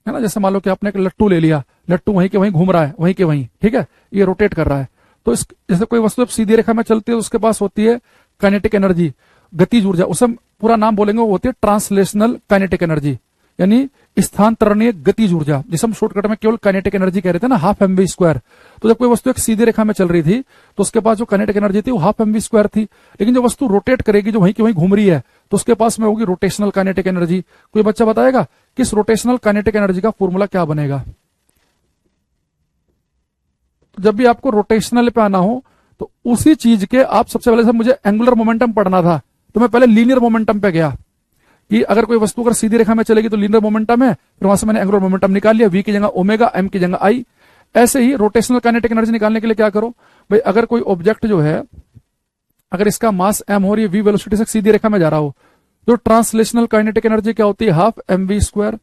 ना। जैसे मान लो कि आपने एक लट्टू ले लिया, लट्टू वहीं के वहीं घूम रहा है, वहीं के वहीं, ठीक है, ये रोटेट कर रहा है। तो इस जैसे कोई वस्तु जब सीधी रेखा में चलती है तो उसके पास होती है काइनेटिक एनर्जी, गतिज ऊर्जा। उसे हम पूरा नाम बोलेंगे, वो होती है ट्रांसलेशनल काइनेटिक एनर्जी, यानी स्थानांतरणीय गतिज ऊर्जा, जिसे हम शॉर्टकट में केवल काइनेटिक एनर्जी कह रहे थे ना, हाफ mv²। तो जब कोई वस्तु एक सीधी रेखा में चल रही थी तो उसके पास जो काइनेटिक एनर्जी थी वो हाफ mv² थी। लेकिन जो वस्तु रोटेट करेगी, जो वहीं की वहीं घूम रही है, तो उसके पास में होगी रोटेशनल काइनेटिक एनर्जी। कोई बच्चा बताएगा कि इस रोटेशनल काइनेटिक एनर्जी का फॉर्मूला क्या बनेगा? तो जब भी आपको रोटेशनल पे आना हो तो उसी चीज के आप सबसे पहले, मुझे एंगुलर मोमेंटम पढ़ना था तो मैं पहले लीनियर मोमेंटम पे गया कि अगर कोई वस्तु अगर सीधी रेखा में चलेगी तो लीनियर मोमेंटम है, फिर वहां से मैंने एंगुलर मोमेंटम निकाल लिया, वी की जगह ओमेगा, एम की जगह आई। ऐसे ही रोटेशनल काइनेटिक एनर्जी निकालने के लिए क्या करो भाई, अगर कोई ऑब्जेक्ट जो है, अगर इसका मास एम हो और ये वी वेलोसिटी से सीधी रेखा में जा रहा हो, तो ट्रांसलेशनल काइनेटिक एनर्जी क्या होती है, हाफ mv²।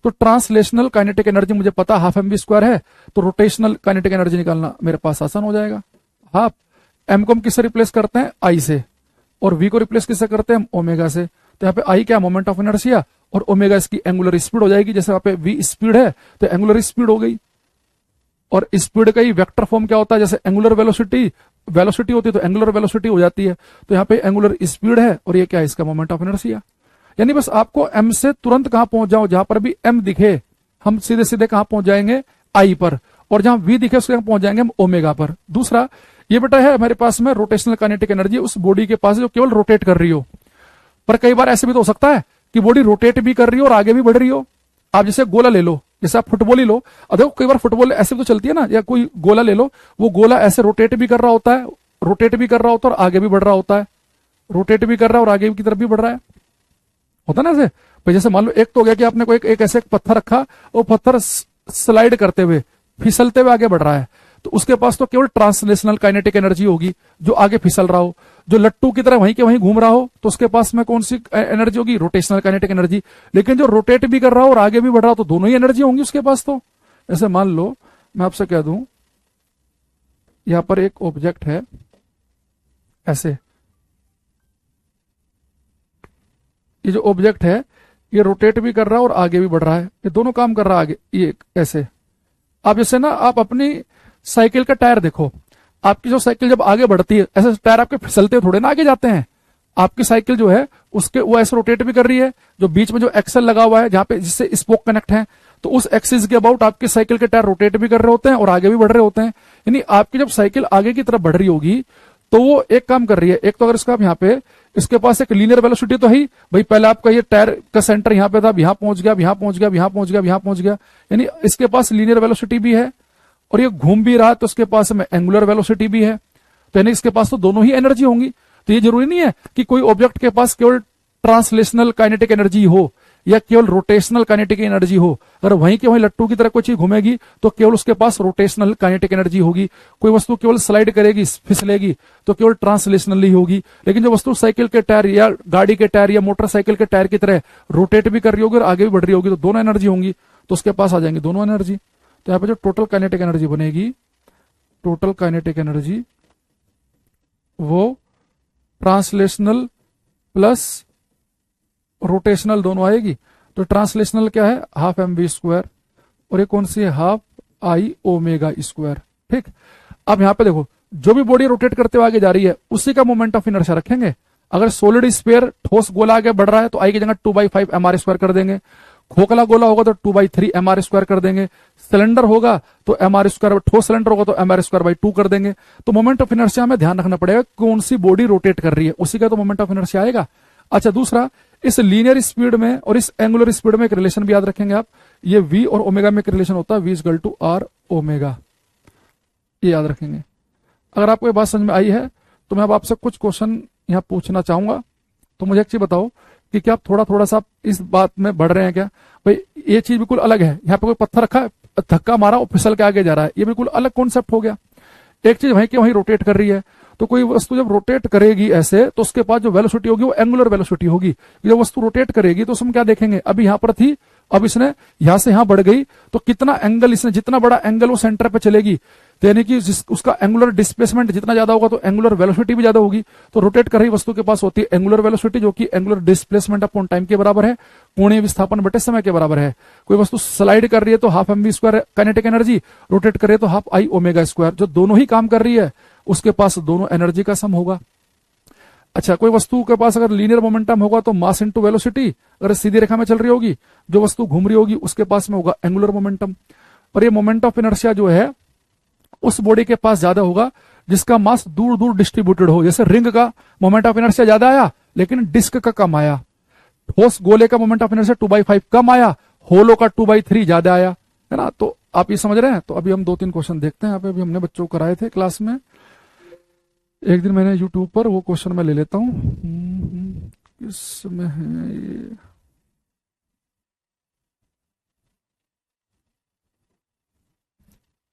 तो ट्रांसलेशनल काइनेटिक एनर्जी मुझे पता हाफ mv² है, तो रोटेशनल काइनेटिक एनर्जी निकालना मेरे पास आसान हो जाएगा। हाफ एम को हम किससे रिप्लेस करते हैं, आई से, और वी को रिप्लेस किससे करते हैं हम, ओमेगा से। तो यहाँ पे आई क्या, मोमेंट ऑफ इनर्शिया, और ओमेगा इसकी एंगुलर स्पीड हो जाएगी। जैसे यहाँ पे वी स्पीड है तो एंगुलर स्पीड हो गई, और स्पीड का ही वेक्टर फॉर्म क्या होता है, जैसे एंगुलर वेलोसिटी, वेलोसिटी होती है तो एंगुलर वेलोसिटी हो जाती है। तो यहाँ पे एंगुलर स्पीड है और ये क्या है, इसका मोमेंट ऑफ इनर्शिया। यानी बस आपको एम से तुरंत कहां पहुंच जाओ, जहां पर भी एम दिखे हम सीधे सीधे कहां पहुंच जाएंगे, आई पर, और जहां वी दिखे उसके पहुंच जाएंगे हम ओमेगा पर। दूसरा ये बेटा है हमारे पास में रोटेशनल काइनेटिक एनर्जी उस बॉडी के पास जो केवल रोटेट कर रही हो। पर कई बार ऐसे भी तो हो सकता है कि बॉडी रोटेट भी कर रही हो और आगे भी बढ़ रही हो। आप जैसे गोला ले लो, जैसे आप फुटबॉल ही लो, देखो कई बार फुटबॉल ऐसे भी तो चलती है ना, या कोई गोला ले लो, वो गोला ऐसे रोटेट भी कर रहा होता है, रोटेट भी कर रहा होता है और आगे भी बढ़ रहा होता है, रोटेट भी कर रहा है और आगे की तरफ भी बढ़ रहा है, होता ना ऐसे। भाई जैसे मान लो एक तो हो गया कि आपने कोई एक ऐसे पत्थर रखा, वो पत्थर स्लाइड करते हुए, फिसलते हुए आगे बढ़ रहा है, तो उसके पास तो केवल ट्रांसलेशनल काइनेटिक एनर्जी होगी, जो आगे फिसल रहा हो। जो लट्टू की तरह वहीं के वहीं घूम रहा हो तो उसके पास में कौन सी एनर्जी होगी, रोटेशनल काइनेटिक एनर्जी। लेकिन जो रोटेट भी कर रहा हो और आगे भी बढ़ रहा हो तो दोनों ही एनर्जी होंगी उसके पास। तो ऐसे मान लो मैं आपसे कह दूं, यहां पर एक ऑब्जेक्ट है ऐसे, ये जो ऑब्जेक्ट है ये रोटेट भी कर रहा है और आगे भी बढ़ रहा है, ये दोनों काम कर रहा है आगे, ये ऐसे। आप जैसे ना आप अपनी साइकिल का टायर देखो, आपकी जो साइकिल जब आगे बढ़ती है, ऐसे टायर आपके फिसलते थोड़े ना आगे जाते हैं। आपकी साइकिल जो है उसके वो ऐसे रोटेट भी कर रही है, जो बीच में जो एक्सल लगा हुआ है जहां पे जिससे स्पोक कनेक्ट है, तो उस एक्सिस के अबाउट आपकी साइकिल के टायर रोटेट भी कर रहे होते हैं और आगे भी बढ़ रहे होते हैं। यानी आपकी जब साइकिल आगे की तरफ बढ़ रही होगी तो वो एक काम कर रही है, एक तो अगर इसका यहाँ पे इसके पास एक लीनियर वेलोसिटी तो है भाई, पहले आपका ये टायर का सेंटर यहाँ पे था, यहाँ पहुंच गया, यहाँ पहुंच गया, यहाँ पहुंच गया, यहाँ पहुंच गया, यानी इसके पास लीनियर वेलोसिटी भी है, और ये घूम भी रहा है तो उसके पास में एंगुलर वेलोसिटी भी है। तो यानी इसके पास तो दोनों ही एनर्जी होंगी। तो ये जरूरी नहीं है कि कोई ऑब्जेक्ट के पास केवल ट्रांसलेशनल काइनेटिक एनर्जी हो या केवल रोटेशनल काइनेटिक एनर्जी हो। अगर वहीं के वहीं लट्टू की तरह कोई चीज घूमेगी तो केवल उसके पास रोटेशनल काइनेटिक एनर्जी होगी। कोई वस्तु केवल स्लाइड करेगी, फिसलेगी, तो केवल ट्रांसलेशनल ही होगी। लेकिन जो वस्तु साइकिल के टायर या गाड़ी के टायर या मोटरसाइकिल के टायर की तरह रोटेट भी कर रही होगी और आगे भी बढ़ रही होगी तो दोनों एनर्जी होंगी। तो उसके पास आ जाएंगे दोनों एनर्जी। तो यहाँ पे जो टोटल काइनेटिक एनर्जी बनेगी, टोटल काइनेटिक एनर्जी वो ट्रांसलेशनल प्लस रोटेशनल दोनों आएगी। तो ट्रांसलेशनल क्या है, हाफ एम वी स्क्वायर, और ये कौन सी है, हाफ आई ओमेगा स्क्वायर। ठीक, अब यहां पे देखो जो भी बॉडी रोटेट करते हुए आगे जा रही है उसी का मोमेंट ऑफ इनर्शिया रखेंगे। अगर सॉलिड स्फीयर ठोस गोला आगे बढ़ रहा है तो आई की जगह 2/5 mr स्क्वायर कर देंगे, खोखला गोला होगा तो 2/3 mr स्क्वायर कर देंगे, सिलेंडर होगा तो mr स्क्वायर, ठोस सिलेंडर होगा तो mr स्क्वायर बाई 2 कर देंगे। तो मोमेंट ऑफ इनर्शिया में ध्यान रखना पड़ेगा कौन सी बॉडी रोटेट कर रही है, उसी का तो मोमेंट ऑफ इनर्शिया आएगा। अच्छा, दूसरा, इस लीनियर स्पीड में और इस एंगुलर स्पीड में एक रिलेशन भी याद रखेंगे आप, ये v और ओमेगा में एक रिलेशन होता है, v equal to r omega, ये याद रखेंगे। अगर आपको ये बात समझ में आई है तो मैं अब आपसे कुछ क्वेश्चन यहाँ पूछना चाहूंगा। तो मुझे एक चीज बताओ कि क्या आप थोड़ा थोड़ा सा आप इस बात में बढ़ रहे हैं क्या, भाई ये चीज बिल्कुल अलग है, यहाँ पे कोई पत्थर रखा है, धक्का मारा और फिसल के आगे जा रहा है, ये बिल्कुल अलग कॉन्सेप्ट हो गया। एक चीज वहीं की वहीं रोटेट कर रही है, तो कोई वस्तु जब रोटेट करेगी ऐसे तो उसके पास जो वेलोसिटी होगी वो एंगुलर वेलोसिटी होगी। जब वस्तु रोटेट करेगी तो उसमें क्या देखेंगे, अभी यहां पर थी, अब इसने यहां से यहां बढ़ गई, तो कितना एंगल इसने, जितना बड़ा एंगल वो सेंटर पे चलेगी, तो यानी कि उसका एंगुलर डिस्प्लेसमेंट जितना ज्यादा होगा तो एंगुलर वेलोसिटी भी ज्यादा होगी। तो रोटेट कर रही वस्तु के पास होती है एंगुलर वेलोसिटी जो कि एंगुलर डिस्प्लेसमेंट अपॉन टाइम के बराबर है, कोणीय विस्थापन बटे समय के बराबर है। कोई वस्तु स्लाइड कर रही है तो half M V square kinetic energy, rotate कर रही है तो हाफ आई ओमेगा स्क्वायर, जो दोनों ही काम कर रही है उसके पास दोनों एनर्जी का सम होगा। अच्छा, कोई वस्तु के पास अगर लीनियर मोमेंटम होगा तो मास इनटू वेलोसिटी, अगर सीधी रेखा में चल रही होगी, जो वस्तु घूम रही होगी उसके पास में होगा एंगुलर मोमेंटम। और ये मोमेंट ऑफ इनर्शिया जो है उस बॉडी के पास ज्यादा होगा जिसका मास दूर दूर डिस्ट्रीब्यूटेड हो। जैसे रिंग का मोमेंट ऑफ इनर्शिया ज्यादा आया लेकिन डिस्क का कम आया, ठोस गोले का मोमेंट ऑफ इनर्शिया 2/5 कम आया, होलो का 2/3 ज्यादा आया, है ना। तो आप ये समझ रहे हैं। तो अभी हम 2-3 क्वेश्चन देखते हैं। यहाँ पे अभी हमने बच्चों को कराए थे क्लास में, एक दिन मैंने यूट्यूब पर वो क्वेश्चन मैं ले लेता हूँ, किसमें है ये,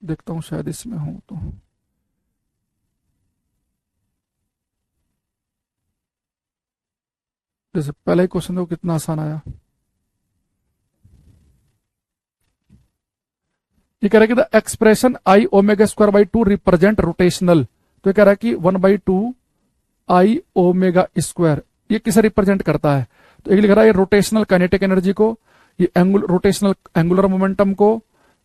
देखता हूँ शायद इसमें हो। तो जैसे पहला ही क्वेश्चन देखो कितना आसान आया। ये कह रहा है कि the expression I omega square by 2 represent rotational. तो ये कह रहा है कि 1/2 आई ओमेगा स्क्वायर ये किसे रिप्रेजेंट करता है। तो एक लिख रहा है ये रोटेशनल काइनेटिक एनर्जी को, ये रोटेशनल एंगुलर मोमेंटम को,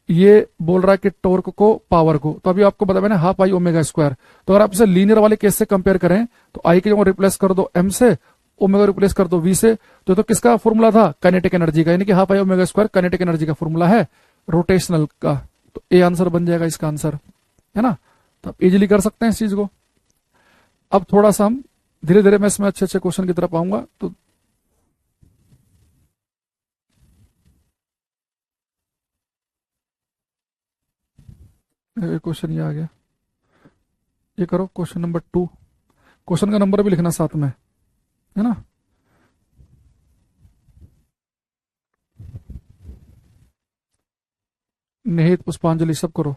ये बोल रहा है कि टॉर्क को, पावर को। तो अभी आपको बता मैंने हाफ आई ओमेगा स्क्वायर। तो अगर आप इसे लीनियर वाले केस से कंपेयर करें तो आई की जगह रिप्लेस कर दो एम से, ओमेगा रिप्लेस कर दो वी से, तो किसका फॉर्मूला था, काइनेटिक एनर्जी का, यानी कि half I omega square kinetic energy का फॉर्मूला है रोटेशनल का। तो ए आंसर बन जाएगा इसका आंसर, है ना। तो आप इजीली कर सकते हैं इस चीज को। अब थोड़ा सा हम धीरे धीरे मैं इसमें अच्छे अच्छे क्वेश्चन की तरफ आऊंगा। तो क्वेश्चन ये आ गया, ये करो क्वेश्चन नंबर 2। क्वेश्चन का नंबर भी लिखना साथ में, है ना। निहित, पुष्पांजलि सब करो।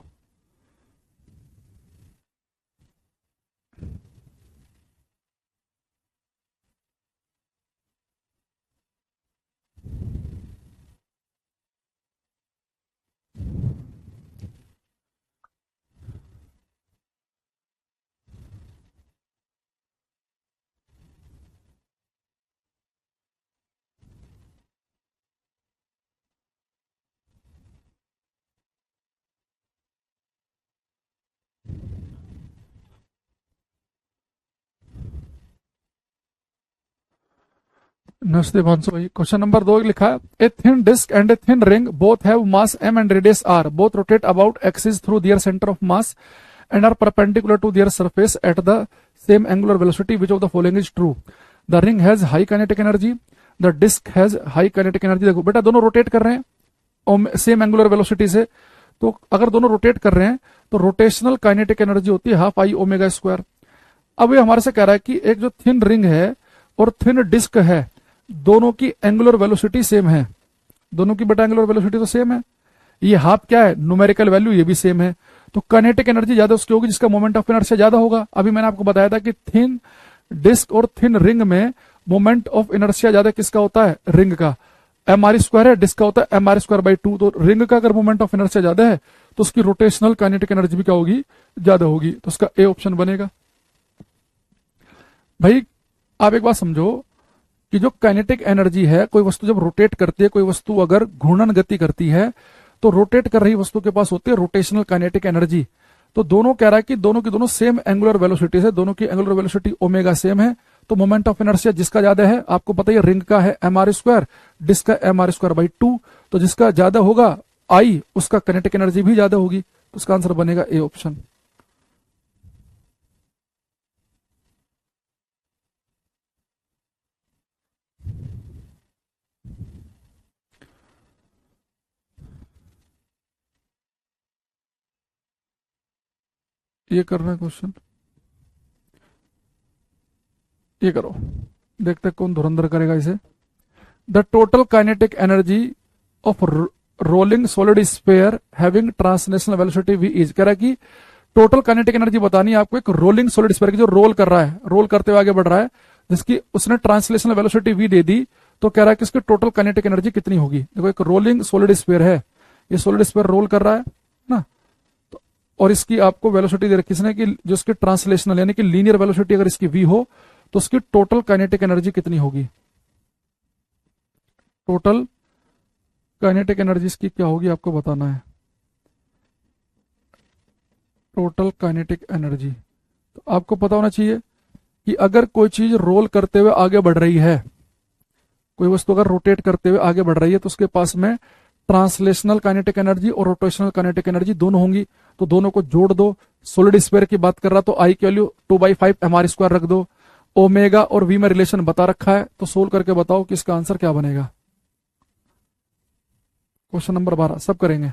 नमस्ते भांसो भाई। क्वेश्चन नंबर 2 लिखा है, a thin disc and a thin ring both have mass m and radius r, both rotate about axis through their centre of mass and are perpendicular to their surface at the same angular velocity, which of the following is true. The ring has high kinetic energy, the disc has high kinetic energy. देखो बेटा दोनों rotate कर रहे हैं same angular velocity से, तो अगर दोनों रोटेट कर रहे हैं तो रोटेशनल काइनेटिक एनर्जी होती है हाफ आई ओमेगा स्क्वायर। अब ये हमारे से कह रहा है कि एक जो थिन रिंग है और थिन डिस्क है, दोनों की एंगुलर वेलोसिटी सेम है, दोनों की बेटा एंगुलर वेलोसिटी तो सेम है। ये हाफ क्या है, न्यूमेरिकल वैल्यू, ये भी सेम है। तो काइनेटिक एनर्जी ज्यादा उसकी होगी जिसका मोमेंट ऑफ इनर्शिया ज्यादा होगा। अभी मैंने आपको बताया था कि थिन डिस्क और थिन रिंग में मोमेंट ऑफ इनर्शिया ज्यादा किसका होता है, रिंग का। एम आर स्क्वायर है, डिस्क का होता है M R square by two. तो रिंग का अगर मोमेंट ऑफ इनर्शिया ज्यादा है तो उसकी रोटेशनल काइनेटिक एनर्जी भी क्या होगी, ज्यादा होगी। तो उसका ए ऑप्शन बनेगा। भाई आप एक बात समझो कि जो काइनेटिक एनर्जी है, कोई वस्तु जब रोटेट करती है, कोई वस्तु अगर घूर्णन गति करती है, तो रोटेट कर रही वस्तु के पास होती है रोटेशनल काइनेटिक एनर्जी। तो दोनों कह रहा है कि दोनों की दोनों सेम एंगुलर वेलोसिटी है, दोनों की एंगुलर वेलोसिटी ओमेगा सेम है। तो मोमेंट ऑफ इनर्शिया जिसका ज्यादा है, आपको पता है रिंग का है एम आर स्क्वायर, डिस्क का M R square by two. तो जिसका ज्यादा होगा आई, उसका काइनेटिक एनर्जी भी ज्यादा होगी। तो उसका आंसर बनेगा ए ऑप्शन। ये करना है क्वेश्चन, ये करो, देखते हैं कौन धुरंधर करेगा इसे। The total kinetic energy of rolling solid sphere having translational velocity V is, कह रहा है कि टोटल काइनेटिक एनर्जी बतानी है आपको एक रोलिंग सॉलिड स्फीयर की, जो रोल कर रहा है, रोल करते हुए आगे बढ़ रहा है, जिसकी उसने ट्रांसलेशनल वेलोसिटी वी दे दी। तो कह रहा है कि इसकी टोटल काइनेटिक एनर्जी कितनी होगी। देखो एक रोलिंग सॉलिड स्फीयर है, ये सॉलिड स्फीयर रोल कर रहा है ना, तो और इसकी आपको वेलोसिटी दे रखी इसने कि जो इसकी ट्रांसलेशनल यानी कि लीनियर वेलोसिटी अगर इसकी वी हो तो उसकी टोटल काइनेटिक एनर्जी कितनी होगी। टोटल काइनेटिक एनर्जी इसकी क्या होगी आपको बताना है। टोटल काइनेटिक एनर्जी तो आपको पता होना चाहिए कि अगर कोई चीज रोल करते हुए आगे बढ़ रही है, कोई वस्तु अगर रोटेट करते हुए आगे बढ़ रही है, तो उसके पास में ट्रांसलेशनल काइनेटिक एनर्जी और रोटेशनल काइनेटिक एनर्जी दोनों होंगी। तो दोनों को जोड़ दो। सॉलिड स्फीयर की बात कर रहा तो आई की वैल्यू 2/5 एम आर स्क्वायर रख दो। ओमेगा और वी में रिलेशन बता रखा है, तो सोल्व करके बताओ कि इसका आंसर क्या बनेगा। क्वेश्चन नंबर 12 सब करेंगे।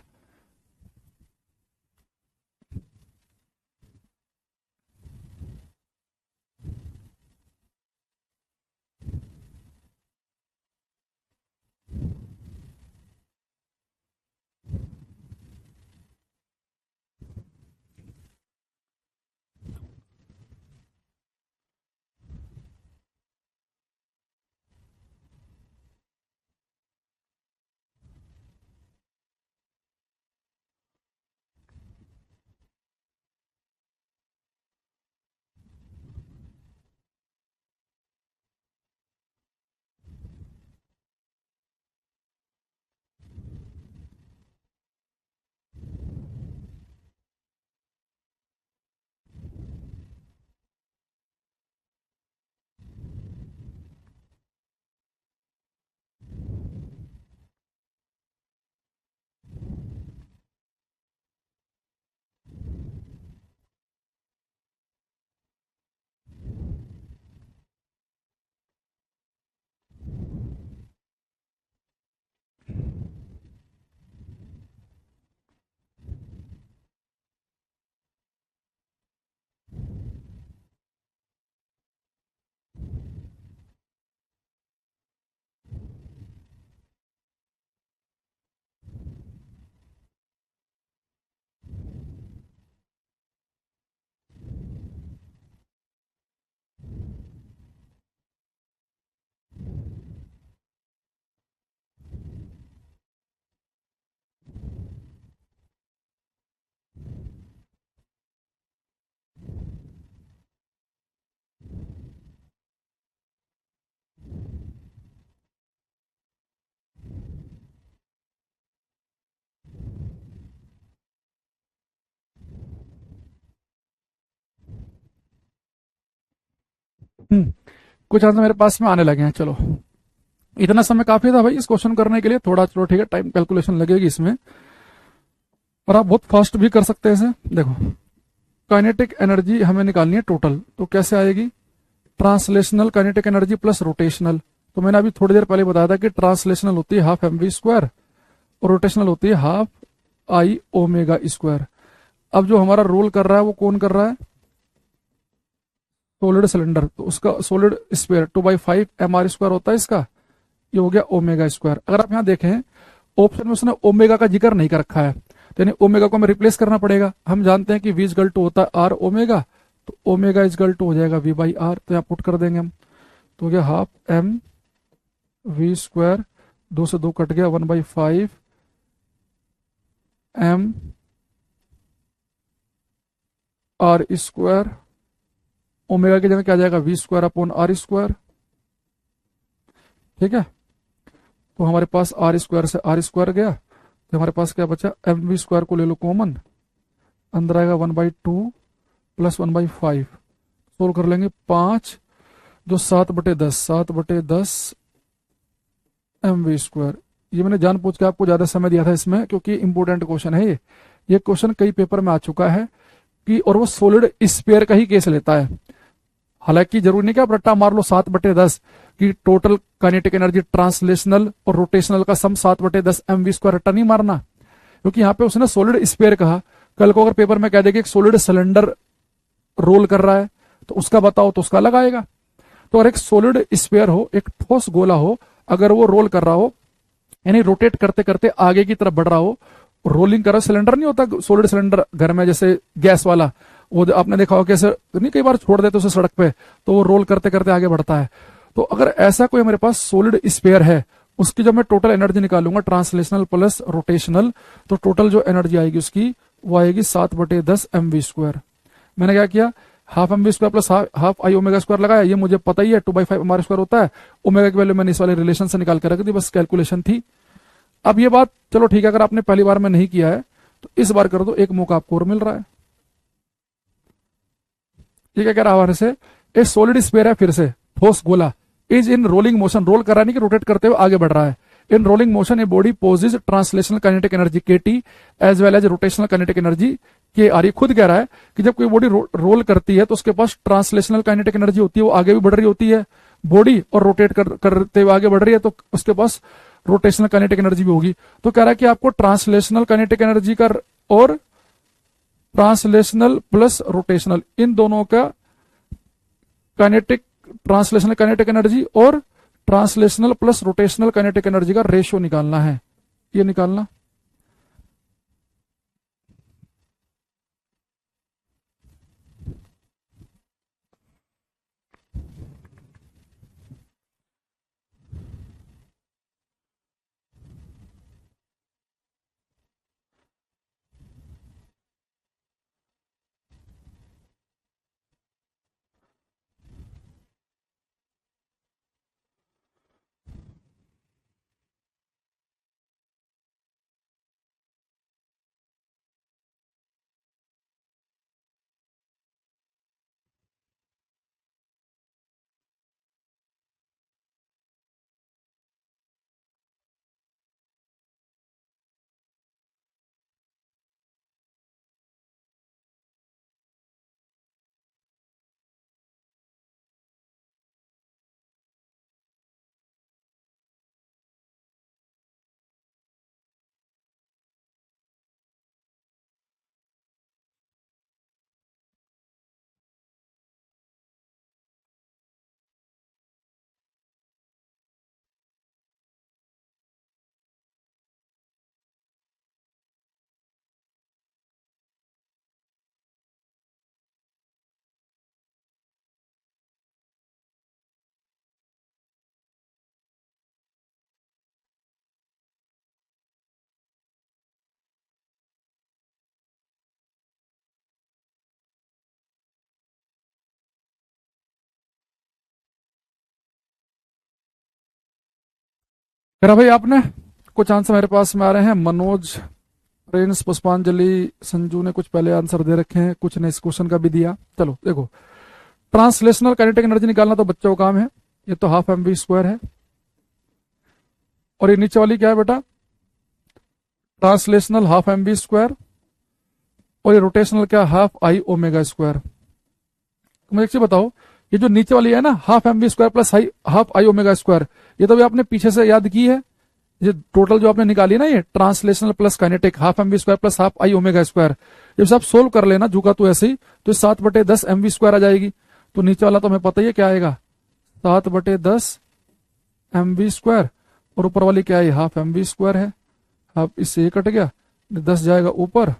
कुछ आंसर मेरे पास में आने लगे हैं। चलो इतना समय काफी था भाई इस क्वेश्चन करने के लिए। थोड़ा चलो ठीक है, टाइम कैलकुलेशन लगेगी इसमें, और आप बहुत फास्ट भी कर सकते हैं इसे। देखो काइनेटिक एनर्जी हमें निकालनी है टोटल, तो कैसे आएगी। Translational kinetic energy plus rotational. तो मैंने अभी थोड़ी देर पहले बताया था कि ट्रांसलेशनल होती है हाफ एम वी स्क्वायर और रोटेशनल होती है हाफ आई ओमेगा स्क्वायर। अब जो हमारा रोल कर रहा है वो कौन कर रहा है, सोलिड सिलेंडर, तो उसका solid square 2/5 M R square होता है इसका, ये हो गया ओमेगा स्क्वायर। अगर आप यहाँ देखें ऑप्शन में उसने ओमेगा का जिक्र नहीं कर रखा है, तो यानी ओमेगा को हमें रिप्लेस करना पड़ेगा। हम जानते हैं कि वी इजगल टू होता है आर ओमेगा, तो ओमेगा इजगल टू हो जाएगा वी बाई आर। तो यहाँ पुट कर देंगे हम, तो हो गया हाफ एम वी स्क्वायर 2 से 2 कट गया, 1/5 m आर स्क्वायर, ओमेगा की जगह क्या आ जाएगा, V square upon R square. ठीक है, तो हमारे पास आर स्क्वायर से आर स्क्वायर गया, तो हमारे पास क्या बचा, एम वी स्क्वायर को ले लो कॉमन, अंदर आएगा 1/2 प्लस 1/5, सोल्व कर लेंगे 5 जो 7/10, 7/10 एम वी स्क्वायर। ये मैंने जानबूझ के आपको ज्यादा समय दिया था इसमें, क्योंकि इंपोर्टेंट क्वेश्चन है ये क्वेश्चन कई पेपर में आ चुका है कि, और वो सॉलिड स्फीयर का ही केस लेता है। हालांकि जरूरी नहीं कि आप रट्टा मार लो 7/10 की टोटल काइनेटिक एनर्जी ट्रांसलेशनल और रोटेशनल का सम 7/10 एम वी स्क्वायर, रट्टा नहीं मारना, क्योंकि यहाँ पे उसने सॉलिड स्फीयर कहा। कल को अगर पेपर में कह देगा एक सॉलिड सिलेंडर रोल कर रहा है तो उसका बताओ, तो उसका अलग आएगा। तो अगर एक सॉलिड स्फीयर हो, एक ठोस गोला हो, अगर वो रोल कर रहा हो, यानी रोटेट करते करते आगे की तरफ बढ़ रहा हो, रोलिंग कर रहा, सिलेंडर नहीं होता सॉलिड सिलेंडर घर में जैसे गैस वाला, वो आपने देखा हो कैसे नहीं, कई बार छोड़ देते उसे सड़क पे तो वो रोल करते करते आगे बढ़ता है। तो अगर ऐसा कोई हमारे पास सॉलिड स्फीयर है, उसकी जब मैं टोटल एनर्जी निकालूंगा ट्रांसलेशनल प्लस रोटेशनल, तो टोटल जो एनर्जी आएगी उसकी वो आएगी 7/10 एम वी स्क्वायर। मैंने क्या किया, half M V square plus half I omega square लगाया, ये मुझे पता ही है 2/5 एम आर स्क्वायर होता है, ओमेगा की वैल्यू मैंने इस वाले रिलेशन से निकाल कर रख दी, बस कैलकुलेशन थी। अब ये बात चलो ठीक है, अगर आपने पहली बार में नहीं किया है तो इस बार कर दो, एक मौका आपको और मिल रहा है। ये क्या कह रहा है, से ए सॉलिड स्फीयर है, फिर से ठोस गोला, is in rolling motion, roll कर रहा नहीं कि रोटेट करते हुए आगे बढ़ रहा है। In rolling motion a body possesses translational kinetic energy K T as well as rotational kinetic energy K R. खुद कह रहा है कि जब कोई बॉडी रोल करती है तो उसके पास ट्रांसलेशनल काइनेटिक एनर्जी होती है, वो आगे भी बढ़ रही होती है बॉडी, और रोटेट करते हुए आगे बढ़ रही है तो उसके पास रोटेशनल काइनेटिक एनर्जी भी होगी। तो कह रहा है कि आपको ट्रांसलेशनल काइनेटिक एनर्जी का और ट्रांसलेशनल प्लस रोटेशनल, इन दोनों का काइनेटिक, ट्रांसलेशनल काइनेटिक एनर्जी और translational plus rotational kinetic energy का रेशियो निकालना है, ये निकालना। करा भाई आपने, कुछ आंसर मेरे पास में आ रहे हैं। मनोज, प्रिंस, पुष्पांजलि, संजू ने कुछ पहले आंसर दे रखे हैं, कुछ ने इस क्वेश्चन का भी दिया। चलो देखो, ट्रांसलेशनल काइनेटिक एनर्जी निकालना तो बच्चों का काम है, ये तो हाफ एम वी स्क्वायर है, और ये नीचे वाली क्या है बेटा, translational half M V square, और ये रोटेशनल क्या, हाफ आई ओमेगा स्क्वायर। मुझे एक चीज बताओ, ये जो नीचे वाली है ना half M V square plus half I omega square, ये तो भी आपने पीछे से याद की है, ये टोटल जो आपने निकाली ना, ये translational plus kinetic half M V square plus half I omega square, जब सब सोल्व कर लेना झुका तो ऐसे ही, तो 7/10 एम वी स्क्वायर आ जाएगी। तो नीचे वाला तो हमें पता ही है क्या आएगा, 7/10 एम वी स्क्वायर, और ऊपर वाली क्या है, हाफ एम वी स्क्वायर है, हाफ इससे ये कट गया, 10 जाएगा ऊपर,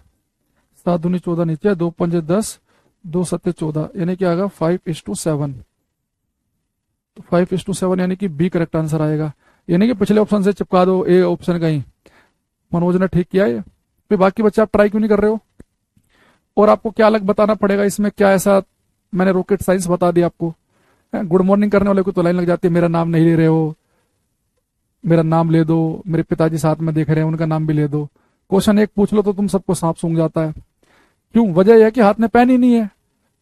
7 दूनी 14 नीचे, 2 पंजे 10, 2 सत्ते 14, यानी क्या आएगा 5:7। तो 5:7 यानी कि बी करेक्ट आंसर आएगा। ये नहीं कि पिछले ऑप्शन से चिपका दो ए ऑप्शन कहीं। मनोज ने ठीक किया ये, फिर बाकी बच्चे आप ट्राई क्यों नहीं कर रहे हो? और आपको क्या अलग बताना पड़ेगा इसमें, क्या ऐसा मैंने रॉकेट साइंस बता दिया आपको? गुड मॉर्निंग करने वाले को तो लाइन लग जाती है, मेरा नाम नहीं ले रहे हो, मेरा नाम ले दो, मेरे पिताजी साथ में देख रहे हैं उनका नाम भी ले दो। क्वेश्चन एक पूछ लो तो तुम सबको सांप सूंघ जाता है। क्यों? वजह यह है कि हाथ में पेन ही नहीं है।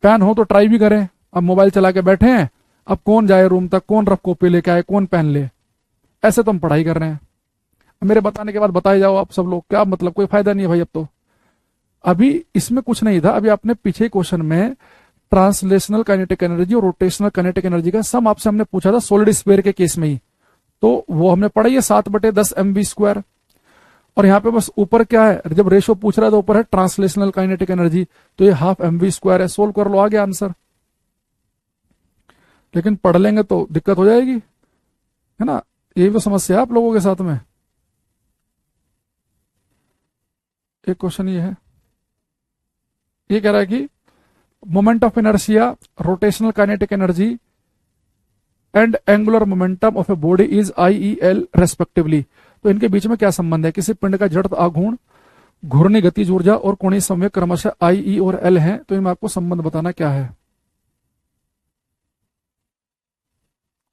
पेन हो तो ट्राई भी करें। अब मोबाइल चला के बैठे हैं, अब कौन जाए रूम तक, कौन रफ कॉपी लेके आए, कौन पेन ले? ऐसे तो हम पढ़ाई कर रहे हैं। अब मेरे बताने के बाद बताए जाओ आप सब लोग, क्या मतलब? कोई फायदा नहीं है भाई अब तो। अभी इसमें कुछ नहीं था। अभी आपने पीछे क्वेश्चन में ट्रांसलेशनल काइनेटिक एनर्जी और रोटेशनल काइनेटिक एनर्जी का सम आपसे हमने पूछा था सॉलिड स्फीयर के केस में ही, तो वो हमने पढ़ा ही है 7/10 mv²। और यहाँ पे बस ऊपर क्या है, जब रेशो पूछ रहा है तो ऊपर है ट्रांसलेशनल काइनेटिक एनर्जी, तो ये ½ mv² है। सोल्व कर लो, आ गया आंसर। लेकिन पढ़ लेंगे तो दिक्कत हो जाएगी, है ना? यही तो समस्या है आप लोगों के साथ में। एक क्वेश्चन ये है, ये कह रहा है कि moment of inertia, rotational kinetic energy and angular momentum of a body is IEL respectively. तो इनके बीच में क्या संबंध है? किसी पिंड का जड़त्व आघूर्ण, घूर्णी गतिज ऊर्जा और कोणीय संवेग क्रमशः IE और L हैं, तो इनमें आपको संबंध बताना क्या है?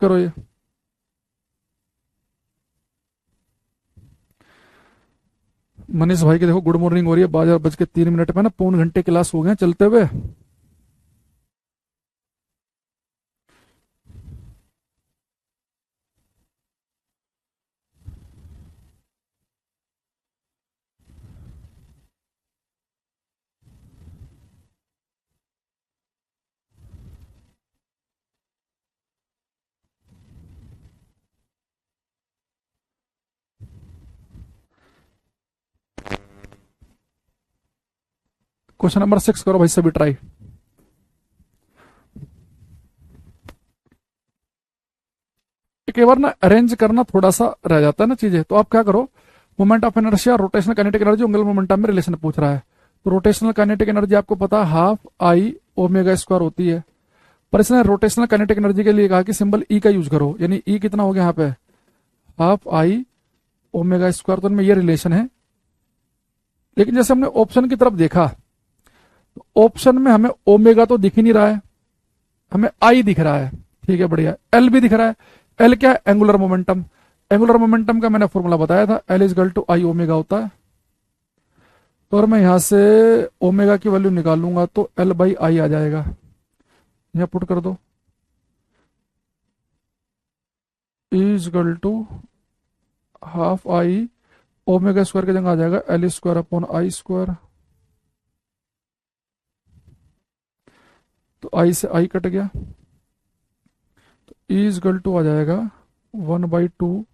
करो ये। मनीष भाई के देखो गुड मॉर्निंग हो रही है, 12:03 पे ना, पौन घंटे क्लास हो गए चलते हुए। क्वेश्चन नंबर 6 करो भाई सभी ट्राई। एक बार ना अरेंज करना थोड़ा सा रह जाता है ना चीजें, तो आप क्या करो, मोमेंट ऑफ एनर्जी और rotational kinetic energy angular momentum में रिलेशन पूछ रहा है। तो रोटेशनल काइनेटिक एनर्जी आपको पता है ½ I⍵² होती है, पर इसने रोटेशनल काइनेटिक एनर्जी के लिए कहा कि सिंबल ई का यूज करो, यानी ई कितना हो गया यहाँ पे, ½ I⍵²। तो इनमें ये रिलेशन है। लेकिन जैसे हमने ऑप्शन की तरफ देखा, तो ऑप्शन में हमें ओमेगा तो दिख ही नहीं रहा है, हमें आई दिख रहा है। ठीक है, बढ़िया। एल भी दिख रहा है। एल क्या है? Angular momentum. एंगुलर मोमेंटम का मैंने फॉर्मूला बताया था, L = I⍵ होता है। तो अगर मैं यहां से ओमेगा की वैल्यू निकालूंगा तो L/I आ जाएगा। यहां पुट कर दो, E = ½ I⍵² की जगह आ जाएगा L² / I²। तो आई से आई कट गया, तो E = आ जाएगा 1/2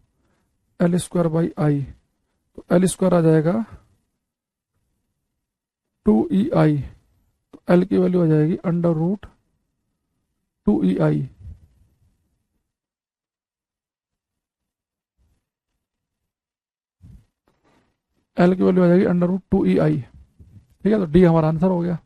L²/I। तो L² आ जाएगा 2EI। तो L की वैल्यू आ जाएगी √2EI। L की वैल्यू आ जाएगी √2EI। ठीक है, तो डी हमारा आंसर हो गया।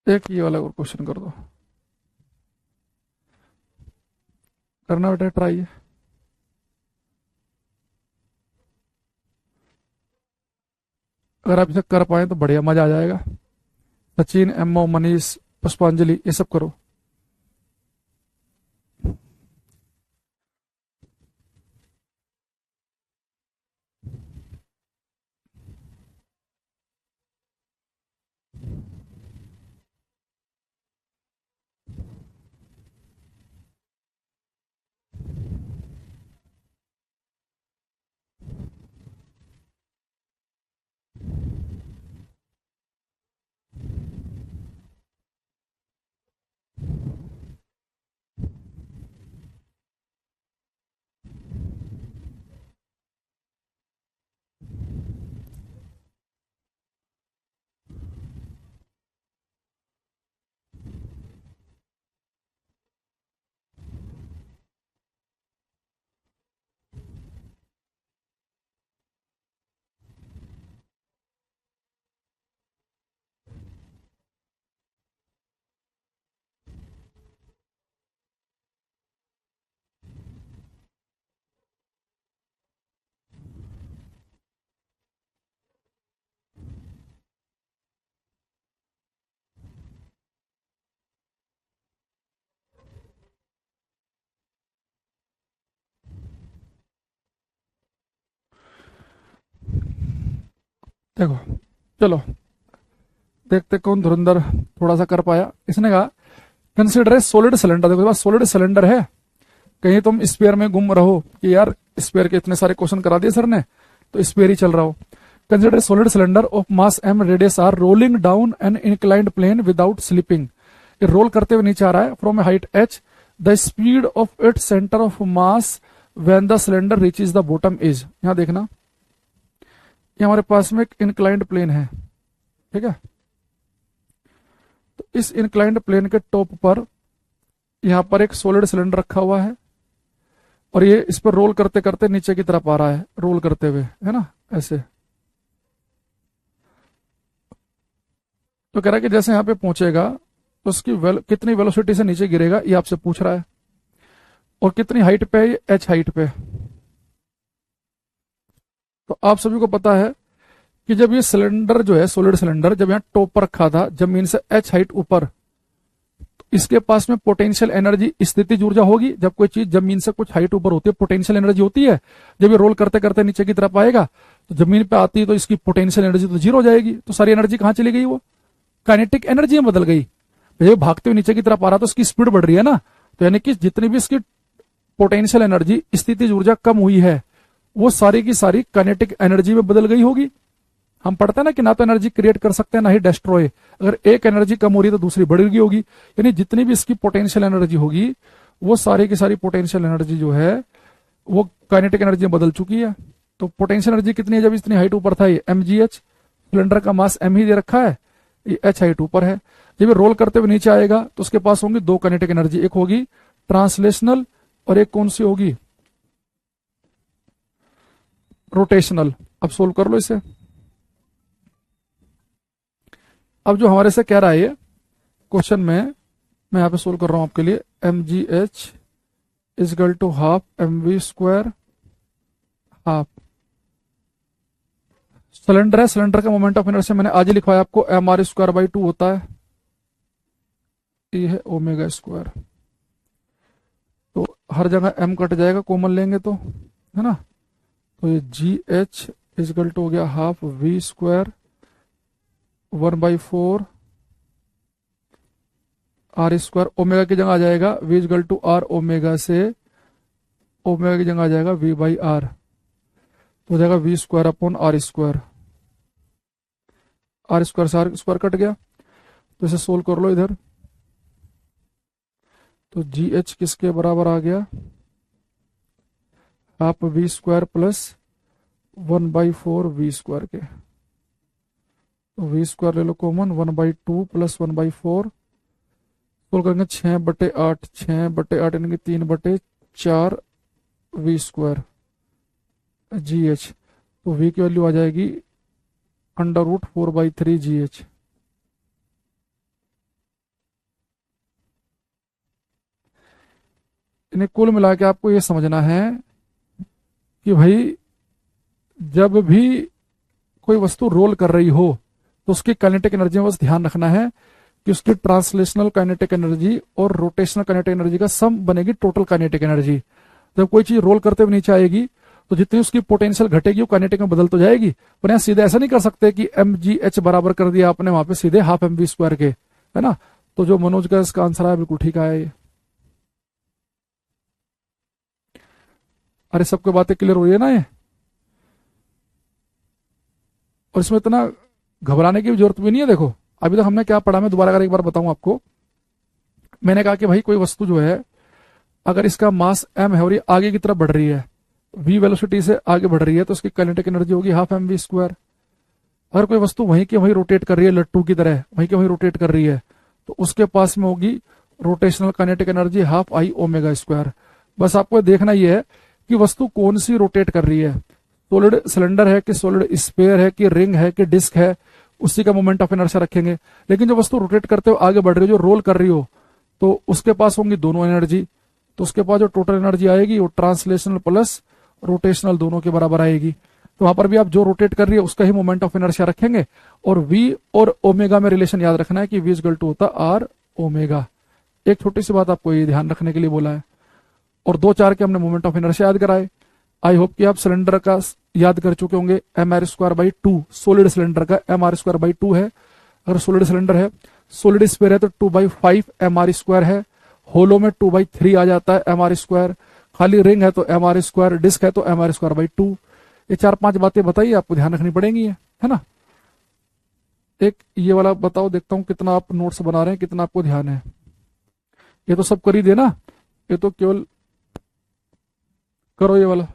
एक ये वाला और क्वेश्चन कर दो, करना बेटा ट्राई। अगर आप इसे कर पाए तो बढ़िया, मजा आ जाएगा। सचिन, एमओ, मनीष, पुष्पांजलि, ये सब करो। देखो, चलो देखते कौन धुरंधर थोड़ा सा कर पाया। इसने कहा कंसिडर ए सॉलिड सिलेंडर। देखो पास सॉलिड सिलेंडर है, कहीं तुम स्पेयर में गुम रहो कि यार स्पेयर के इतने सारे क्वेश्चन करा दिए सर ने, तो स्पेयर ही चल रहा हो। Consider a solid cylinder of mass m radius r rolling down an inclined plane without slipping. ये रोल करते हुए नीचे आ रहा है from a height h, the speed of it centre of mass when the cylinder reaches the bottom is. यहां देखना, ये हमारे पास में एक इंक्लाइंड प्लेन है, ठीक है। तो इस इंक्लाइंड प्लेन के टॉप पर यहां पर एक सॉलिड सिलेंडर रखा हुआ है, और ये इस पर रोल करते करते नीचे की तरफ आ रहा है, रोल करते हुए, है ना, ऐसे। तो कह रहा है कि जैसे यहां पे पहुंचेगा तो उसकी कितनी वेलोसिटी से नीचे गिरेगा, ये आपसे पूछ रहा है, और कितनी हाइट पे है, ये h हाइट पे। तो आप सभी को पता है कि जब ये सिलेंडर जो है, सॉलिड सिलेंडर, जब यहाँ टॉप पर रखा था जमीन से h हाइट ऊपर, तो इसके पास में पोटेंशियल एनर्जी, स्थितिज ऊर्जा होगी। जब कोई चीज जमीन से कुछ हाइट ऊपर होती है, पोटेंशियल एनर्जी होती है। जब ये रोल करते करते नीचे की तरफ आएगा तो जमीन पे आती है तो इसकी पोटेंशियल एनर्जी तो जीरो हो जाएगी। तो सारी एनर्जी कहां चली गई, वो काइनेटिक एनर्जी में बदल गई। जब भागते हुए नीचे की तरफ आ रहा तो उसकी स्पीड बढ़ रही है ना, तो यानी कि जितनी भी इसकी पोटेंशियल एनर्जी, स्थितिज ऊर्जा कम हुई है, वो सारी की सारी काइनेटिक एनर्जी में बदल गई होगी। हम पढ़ते हैं ना कि ना तो एनर्जी क्रिएट कर सकते हैं ना ही डिस्ट्रॉय। अगर एक एनर्जी कम हो रही है तो दूसरी बढ़ गई होगी, यानी जितनी भी इसकी पोटेंशियल एनर्जी होगी वो सारी की सारी पोटेंशियल एनर्जी जो है वो काइनेटिक एनर्जी में बदल चुकी है। तो पोटेंशियल एनर्जी कितनी है, जब इतनी हाइट ऊपर था, ये mgh, सिलेंडर का मास m ही दे रखा है, ये h हाइट ऊपर है। जब ये रोल करते हुए नीचे आएगा तो उसके पास होंगी दो काइनेटिक एनर्जी, एक होगी ट्रांसलेशनल और एक कौन सी होगी, रोटेशनल। अब सोल्व कर लो इसे। अब जो हमारे से कह रहा है ये क्वेश्चन में, मैं यहां पे सोल्व कर रहा हूं आपके लिए, mgh equal to half mv square half. Cylinder है, सिलेंडर का मोमेंट ऑफ इनर्शिया मैंने आज ही लिखवाया आपको, mr स्क्वायर बाई 2 होता है, ये है ओमेगा स्क्वायर। तो हर जगह m कट जाएगा, कॉमन लेंगे तो, है ना। तो ये gh इजगल टू हो गया half v square 1/4 R square. Omega की जगह आ जाएगा v equal to R, omega से ओमेगा की जगह आ जाएगा v बाई आर, तो हो जाएगा v square upon R square. R square से आर स्क्वायर कट गया, तो इसे सोल्व कर लो इधर। तो जी एच किसके बराबर आ गया, half v square plus 1/4 v square के। तो v स्क्वायर ले लो कॉमन, 1/2 प्लस 1/4, सोल्व करेंगे 6/8, 6/8 यानी कि 3/4 v स्क्वायर जी एच। तो v की वैल्यू आ जाएगी √4/3 जी एच। इन्हें कुल मिला के आपको ये समझना है कि भाई जब भी कोई वस्तु रोल कर रही हो तो उसकी काइनेटिक एनर्जी में बस ध्यान रखना है कि उसकी ट्रांसलेशनल काइनेटिक एनर्जी और रोटेशनल काइनेटिक एनर्जी का सम बनेगी टोटल काइनेटिक एनर्जी। जब कोई चीज रोल करते हुए नीचे आएगी तो जितनी उसकी पोटेंशियल घटेगी वो काइनेटिक में बदल तो जाएगी, पर यहाँ सीधे ऐसा नहीं कर सकते कि mgh बराबर कर दिया आपने वहां पे सीधे हाफ mv स्क्वायर के, है ना। तो जो मनोज का इसका आंसर है बिल्कुल ठीक आया ये। अरे सबको बातें क्लियर हुई है ना ये, और इसमें इतना घबराने की भी जरूरत भी नहीं है। देखो अभी तक हमने क्या पढ़ा, मैं दोबारा अगर एक बार बताऊं आपको। मैंने कहा कि भाई कोई वस्तु जो है अगर इसका मास m है और ये आगे की तरफ बढ़ रही है, v वेलोसिटी से आगे बढ़ रही है, तो उसकी काइनेटिक एनर्जी होगी हाफ mv स्क्वायर। अगर कोई वस्तु वहीं की वहीं रोटेट कर रही है, लट्टू की तरह वहीं की वहीं रोटेट कर रही है, तो उसके पास में होगी rotational kinetic energy half i omega square. बस आपको देखना यह है कि वस्तु कौन सी रोटेट कर रही है, सॉलिड सिलेंडर है कि सॉलिड स्फीयर है कि रिंग है कि डिस्क है, उसी का मोमेंट ऑफ इनर्शिया रखेंगे। लेकिन जो वस्तु रोटेट करते हुए आगे बढ़ रही हो, जो रोल कर रही हो, तो उसके पास होंगी दोनों एनर्जी। तो उसके पास जो टोटल एनर्जी आएगी वो ट्रांसलेशनल प्लस रोटेशनल दोनों के बराबर आएगी। तो वहां पर भी आप जो रोटेट कर रही है उसका ही मोमेंट ऑफ इनर्शिया रखेंगे। और v और ओमेगा में रिलेशन याद रखना है कि v इक्वल टू होता आर ओमेगा। एक छोटी सी बात आपको ये ध्यान रखने के लिए बोला है, और 2 4 के हमने मोमेंट ऑफ इनर्शिया याद कराए। आई होप कि आप सिलेंडर का याद कर चुके होंगे, mr²/2 सॉलिड सिलेंडर का mr²/2 है। अगर सॉलिड सिलेंडर है, सॉलिड स्फीयर है तो 2/5 mr², है होलो में 2/3 आ जाता है mr², खाली रिंग है तो mr², डिस्क है तो mr²/2। ये 4-5 बातें बताइए, आपको ध्यान रखनी पड़ेंगी, है ना। एक ये वाला बताओ, देखता हूं कितना आप नोट्स बना रहे हैं, कितना आपको ध्यान है। ये तो सब कर ही देना, ये तो केवल करो ये वाला।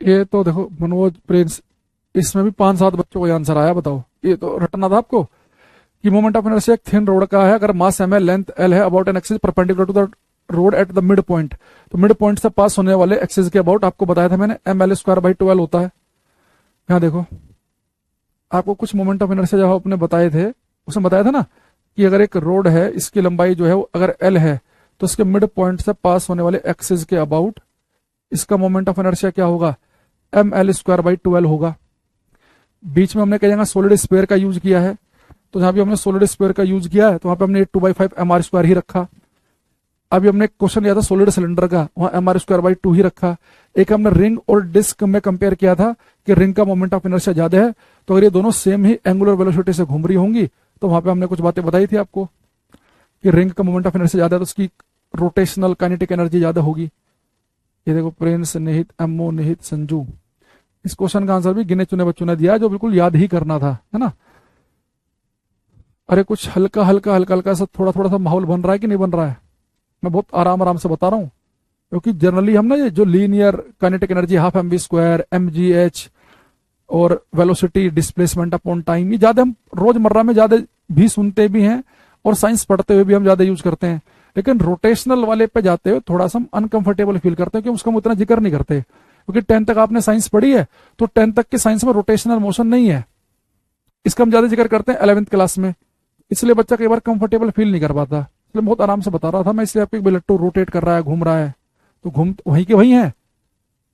ये तो देखो मनोज प्रिंस, इसमें भी 5-7 बच्चों को आंसर आया, बताओ। ये तो रटना था आपको कि मोमेंट ऑफ इनर्शिया एक थिन रोड का है, अगर मास एम है, लेंथ एल है, about an axis perpendicular to the rod at the mid point, तो मिड पॉइंट से पास होने वाले एक्सिस के अबाउट आपको बताया था मैंने, ml²/12 होता है। यहाँ देखो, आपको कुछ मोमेंट ऑफ इनर्शिया जब आपने बताए थे, उसमें बताया था ना कि अगर एक रोड है, इसकी लंबाई जो है वो अगर एल है, तो इसके मिड पॉइंट से पास होने वाले एक्सिस के अबाउट इसका मोमेंट ऑफ इनर्शिया क्या होगा, ml²/12 होगा। बीच में हमने कई जगह सॉलिड स्फीयर का यूज किया है, तो जहां भी हमने सॉलिड स्फीयर का यूज किया है तो वहां पे हमने 2/5 mr² ही रखा। अभी हमने क्वेश्चन लिया था सॉलिड सिलेंडर का, वहां mr²/2 ही रखा। एक हमने रिंग और डिस्क में कंपेयर किया था कि रिंग का मोमेंट ऑफ इनर्शिया ज्यादा है, तो अगर ये दोनों सेम ही एंगुलर वेलोसिटी से घूम रही होंगी तो वहां पे हमने कुछ बातें बताई थी आपको कि रिंग का मोमेंट ऑफ इनर्शिया ज्यादा है तो उसकी रोटेशनल काइनेटिक एनर्जी ज्यादा होगी। ये देखो प्रिंस, निहित, एमओ, निहित, संजू, इस क्वेश्चन का आंसर भी गिने चुने बच्चों ने दिया, जो बिल्कुल याद ही करना था, है ना। अरे कुछ हल्का हल्का हल्का हल्का सा थोड़ा थोड़ा सा माहौल बन रहा है कि नहीं बन रहा है? मैं बहुत आराम आराम से बता रहा हूँ, क्योंकि जनरली हम ना ये जो linear kinetic energy, ½ mv², mgh और वेलोसिटी डिस्प्लेसमेंट अपॉन टाइम, ये ज्यादा हम रोजमर्रा में ज्यादा भी सुनते भी हैं और साइंस पढ़ते हुए भी हम ज्यादा यूज करते हैं, लेकिन रोटेशनल वाले पे जाते हुए थोड़ा सा हम अनकंफर्टेबल फील करते हैं, क्योंकि उसका हम उतना जिक्र नहीं करते, क्योंकि 10th तक आपने साइंस पढ़ी है, तो 10th तक की साइंस में रोटेशनल मोशन नहीं है, इसका हम ज्यादा जिक्र करते हैं 11th क्लास में, इसलिए बच्चा कई बार कंफर्टेबल फील नहीं कर पाता। इसलिए बहुत आराम से बता रहा था मैं, इसलिए आपके बिल्टू रोटेट कर रहा है, घूम रहा है, तो घूम वहीं के वहीं है,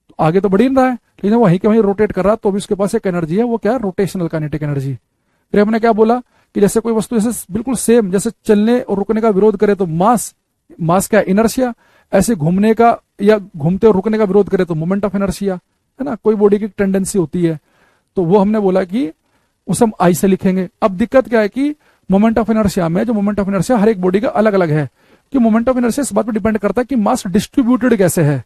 तो आगे तो बढ़ ही नहीं रहा है, लेकिन वहीं के वहीं रोटेट कर रहा है, तो भी उसके पास एक एनर्जी है, वो क्या है, रोटेशनल काइनेटिक एनर्जी। फिर हमने क्या बोला कि जैसे कोई वस्तु जैसे बिल्कुल सेम, जैसे चलने और रुकने का विरोध करे तो मास, मास क्या, इनर्शिया, ऐसे घूमने का या घूमते और रुकने का विरोध करे तो मोमेंट ऑफ इनर्शिया, है ना। कोई बॉडी की टेंडेंसी होती है, तो वो हमने बोला कि उसे हम आई से लिखेंगे। अब दिक्कत क्या है कि मोमेंट ऑफ इनर्शिया में, जो मोमेंट ऑफ इनर्शिया हर एक बॉडी का अलग अलग है, कि मोमेंट ऑफ इनर्शिया इस बात पर डिपेंड करता है कि मास डिस्ट्रीब्यूटेड कैसे है।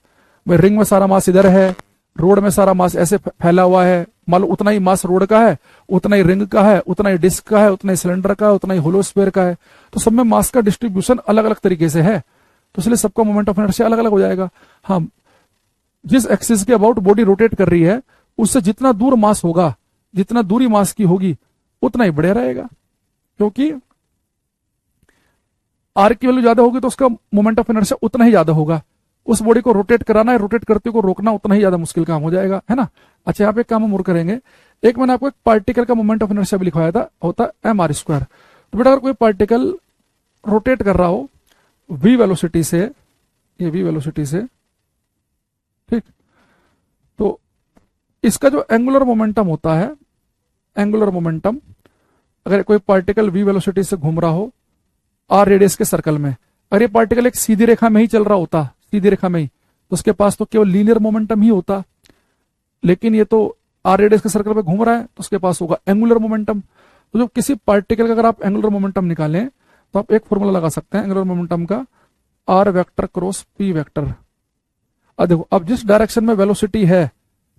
भाई रिंग में सारा मास इधर है, रोड में सारा मास ऐसे फैला हुआ है, मान लो उतना ही मास रोड का है, उतना ही रिंग का है, उतना ही डिस्क का है, उतना ही सिलेंडर का है, उतना ही होलो स्फीयर का है, तो सब में मास का डिस्ट्रीब्यूशन अलग अलग तरीके से है, तो इसलिए सबका मोमेंट ऑफ इनर्शिया अलग अलग हो जाएगा। हाँ, जिस एक्सिस के अबाउट बॉडी रोटेट कर रही है, उससे जितना दूर मास होगा, जितना दूरी मास की होगी, उतना ही बढ़िया रहेगा, क्योंकि आर की वैल्यू ज्यादा होगी तो उसका मोमेंट ऑफ इनर्शिया उतना ही ज्यादा होगा। उस बॉडी को रोटेट कराना है, रोटेट करते को रोकना उतना ही ज्यादा मुश्किल काम हो जाएगा, है ना। अच्छा, यहाँ पे एक काम हम और करेंगे, एक मैंने आपको एक पार्टिकल का मोमेंट ऑफ इनर्शिया भी लिखवाया था, होता mr²। तो बेटा अगर कोई पार्टिकल रोटेट कर रहा हो v वेलोसिटी से, ये v वेलोसिटी से, ठीक, तो इसका जो एंगुलर मोमेंटम होता है, एंगुलर मोमेंटम, अगर कोई पार्टिकल v वेलोसिटी से घूम रहा हो r रेडियस के सर्कल में, अगर ये पार्टिकल एक सीधी रेखा में ही चल रहा होता, सीधी रेखा में ही, तो उसके पास तो केवल लीनियर मोमेंटम ही होता, लेकिन ये तो r रेडियस के सर्कल में घूम रहा है, तो उसके पास होगा एंगुलर मोमेंटम। तो जो किसी पार्टिकल का अगर आप एंगुलर मोमेंटम निकालें तो आप एक फॉर्मूला लगा सकते हैं एंगुलर मोमेंटम का, r vector cross p vector. अब देखो, अब जिस डायरेक्शन में वेलोसिटी है,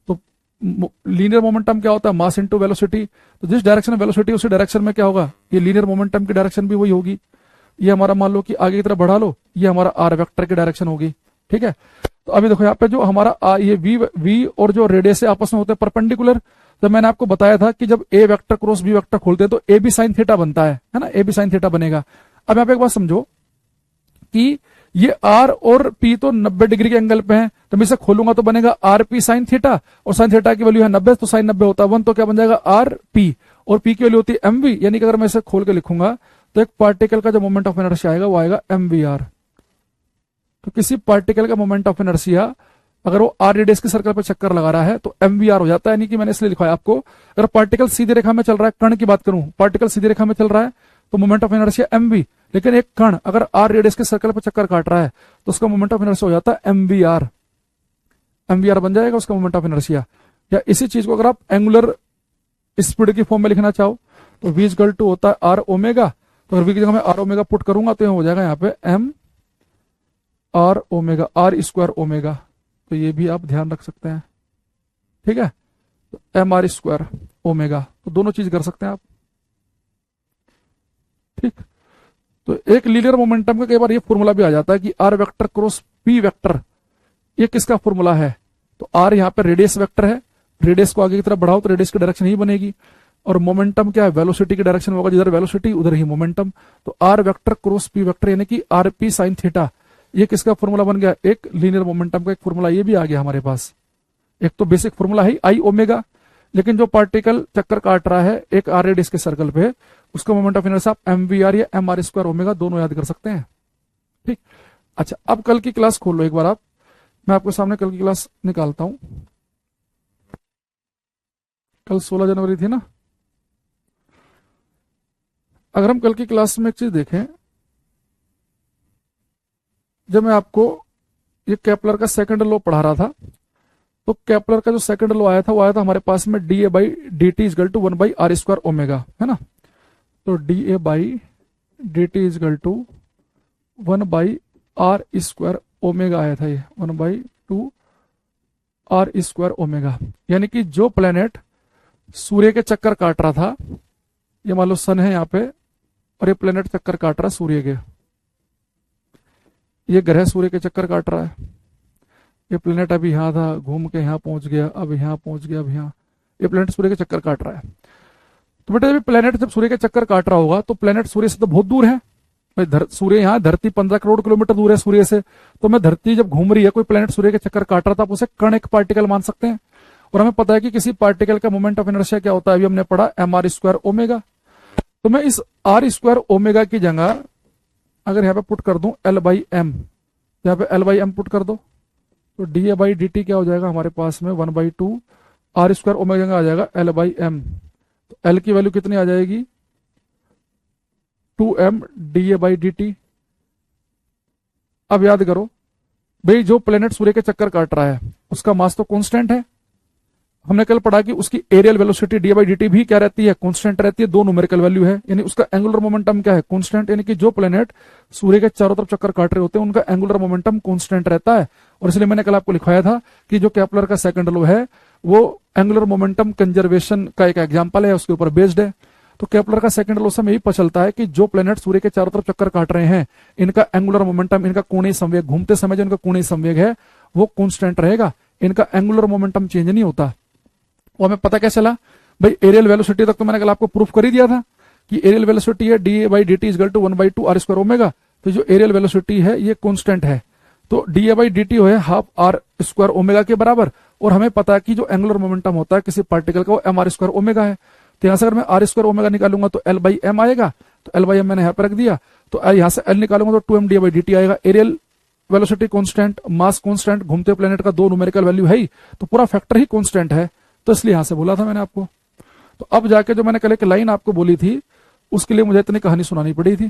तो लीनियर मोमेंटम क्या होता है, मास इनटू वेलोसिटी। तो जिस डायरेक्शन में वेलोसिटी उसी डायरेक्शन में क्या होगा, ये लीनियर मोमेंटम की डायरेक्शन भी वही होगी। ये हमारा मान लो कि आगे की तरफ बढ़ा लो, ये हमारा आर वेक्टर की डायरेक्शन होगी। ठीक है, तो अभी देखो यहाँ पे जो हमारा ये वी और जो रेडियस है आपस में होते हैं परपेंडिकुलर। तो मैंने आपको बताया था कि जब ए वेक्टर क्रॉस बी वेक्टर खोलते हैं तो ए बी साइन थीटा बनता है ना, ए बी साइन थीटा बनेगा। अब यहाँ पे एक बात समझो कि ये आर और पी तो 90 डिग्री के एंगल पे हैं, तो मैं इसे खोलूंगा तो बनेगा आर पी साइन थीटा, और साइन थीटा की वैल्यू है 90, तो साइन 90 होता है 1, तो क्या बन जाएगा आर पी, और पी की वैल्यू होती है एम वी। यानी कि अगर मैं इसे खोल के लिखूंगा तो एक पार्टिकल का जो मोमेंट ऑफ इनर्शिया आएगा वो आएगा एम वी आर। तो किसी पार्टिकल का मोमेंट ऑफ इनर्शिया अगर वो आर रेडियस के सर्कल पर चक्कर लगा रहा है तो एम वी आर हो जाता है। यानी कि मैंने इसलिए लिखा है आपको, अगर पार्टिकल सीधी रेखा में चल रहा है, कण की बात करूं, पार्टिकल सीधी रेखा में चल रहा है तो moment of inertia M V, लेकिन एक कण अगर आर रेडियस के सर्कल पर चक्कर काट रहा है तो उसका मोमेंट ऑफ इनर्शिया हो जाता है M V R. M V R बन जाएगा उसका मोमेंट ऑफ इनर्शिया। या इसी चीज को अगर आप एंगुलर स्पीड की फॉर्म में लिखना चाहो तो v इक्वल टू होता है आर ओमेगा। तो अगर v की जगह मैं आर ओमेगा पुट करूंगा तो हो जाएगा यहाँ पे M R omega, R square omega. तो ये भी आप ध्यान रख सकते हैं। ठीक है, तो एम आर स्क्वायर ओमेगा, तो दोनों चीज कर सकते हैं आप। ठीक, तो एक लीनियर मोमेंटम का कई बार ये फॉर्मूला भी आ जाता है कि R vector cross P vector, ये किसका फॉर्मूला है। तो आर यहाँ पे रेडियस वेक्टर है, रेडियस को आगे की तरफ बढ़ाओ तो रेडियस की डायरेक्शन ही बनेगी, और मोमेंटम क्या है, वेलोसिटी की डायरेक्शन होगा, जिधर वेलोसिटी उधर ही मोमेंटम। तो R vector cross P vector यानी कि आर पी साइन थीटा, ये किसका फॉर्मूला बन गया, एक लीनियर मोमेंटम का एक फॉर्मूला ये भी आ गया हमारे पास। एक तो बेसिक फॉर्मूला है आई ओमेगा, लेकिन जो पार्टिकल चक्कर काट रहा है एक आर रेडियस के सर्कल पे, उसका मोमेंट ऑफ इनर्शिया आप एम वी आर या एम आर स्क्वायर ओमेगा दोनों याद कर सकते हैं। ठीक, अच्छा अब कल की क्लास खोल लो एक बार आप, मैं आपके सामने कल की क्लास निकालता हूं। कल 16 जनवरी थी ना। अगर हम कल की क्लास में एक चीज देखें, जब मैं आपको ये केपलर का सेकंड लॉ पढ़ा रहा था, तो केपलर का जो सेकंड लॉ आया था वो आया था हमारे पास में D A by D T equal to 1 by R square omega, है ना। तो D A by D T equal to 1 by R square omega आया था, ये 1 बाई 2 आर स्क्वायर ओमेगा। यानी कि जो प्लेनेट सूर्य के चक्कर काट रहा था, ये मान लो सन है यहाँ पे, और ये प्लेनेट चक्कर काट रहा है सूर्य के, ये ग्रह सूर्य के चक्कर काट रहा है। ये प्लेनेट अभी यहाँ था, घूम के यहाँ पहुंच गया, अब यहाँ पहुंच गया, अब यहाँ, ये प्लेनेट सूर्य के चक्कर काट रहा है। तो बेटा जब प्लेनेट जब सूर्य के चक्कर काट रहा होगा तो प्लेनेट सूर्य से तो बहुत दूर है, सूर्य यहाँ, धरती 15 करोड़ किलोमीटर दूर है सूर्य से। तो मैं धरती जब घूम रही है, कोई प्लेनेट सूर्य के चक्कर काट रहा था, आप उसे कण एक पार्टिकल मान सकते हैं। और हमें पता है कि किसी पार्टिकल का मोमेंट ऑफ इनर्शिया क्या होता है, अभी हमने पढ़ा एम आर स्क्वायर ओमेगा। तो मैं इस आर स्क्वायर ओमेगा की जगह अगर यहाँ पे पुट कर दूं एल बाई एम, यहाँ पे एल बाई एम पुट कर दो, तो D A by D T क्या हो जाएगा हमारे पास में 1 बाई 2 आर स्क्वायर ओमेगा आ जाएगा एल बाई एम। तो एल की वैल्यू कितनी आ जाएगी, 2m D A by D T. अब याद करो भाई, जो प्लेनेट सूर्य के चक्कर काट रहा है उसका मास तो कांस्टेंट है। हमने कल पढ़ा कि उसकी areal velocity D by D T भी क्या रहती है, कांस्टेंट रहती है, दो न्यूमेरिकल वैल्यू है। यानी उसका एंगुलर मोमेंटम क्या है, कांस्टेंट। यानी कि जो प्लेनेट सूर्य के चारों तरफ चक्कर काट रहे होते हैं उनका एंगुलर मोमेंटम कांस्टेंट रहता है। और इसलिए मैंने कल आपको लिखवाया था कि जो केपलर का सेकंड लॉ है वो एंगुलर मोमेंटम कंजर्वेशन का एक एग्जाम्पल है, उसके ऊपर बेस्ड है। तो केपलर का सेकंड लॉ से यही पता चलता है कि जो प्लेनेट सूर्य के चारों तरफ चक्कर काट रहे हैं, इनका एंगुलर मोमेंटम, इनका कोणीय संवेग, घूमते समय जो इनका कोणीय संवेग है वो कांस्टेंट रहेगा, इनका एंगुलर मोमेंटम चेंज नहीं होता। वो हमें पता क्या चला भाई, एरियल वेलोसिटी तक तो मैंने कल आपको प्रूफ कर ही दिया था कि एरियल वेलोसिटी है D A by D T equal to 1 by 2 R square omega. तो जो एरियल वेलोसिटी है ये कांस्टेंट है, तो D A by D T है हाफ आर स्क्वायर ओमेगा के बराबर। और हमें पता है कि जो एंगुलर मोमेंटम होता है किसी पार्टिकल का वो एम आर स्क्वायर ओमेगा है। तो यहां से अगर मैं आर स्क्वायर ओमेगा निकालूंगा तो एल बाई एम आएगा, तो एल बाई एम मैंने यहाँ पर रख दिया। तो यहां से एल निकालूंगा तो 2m D by D T आएगा। Areal velocity constant, mass constant, घूमते प्लेनेट का दो न्यूमेरिकल वैल्यू है ही, तो पूरा फैक्टर ही कांस्टेंट है, तो इसलिए यहां से बोला था मैंने आपको। तो अब जाके जो मैंने कल एक लाइन आपको बोली थी उसके लिए मुझे इतनी कहानी सुनानी पड़ी थी।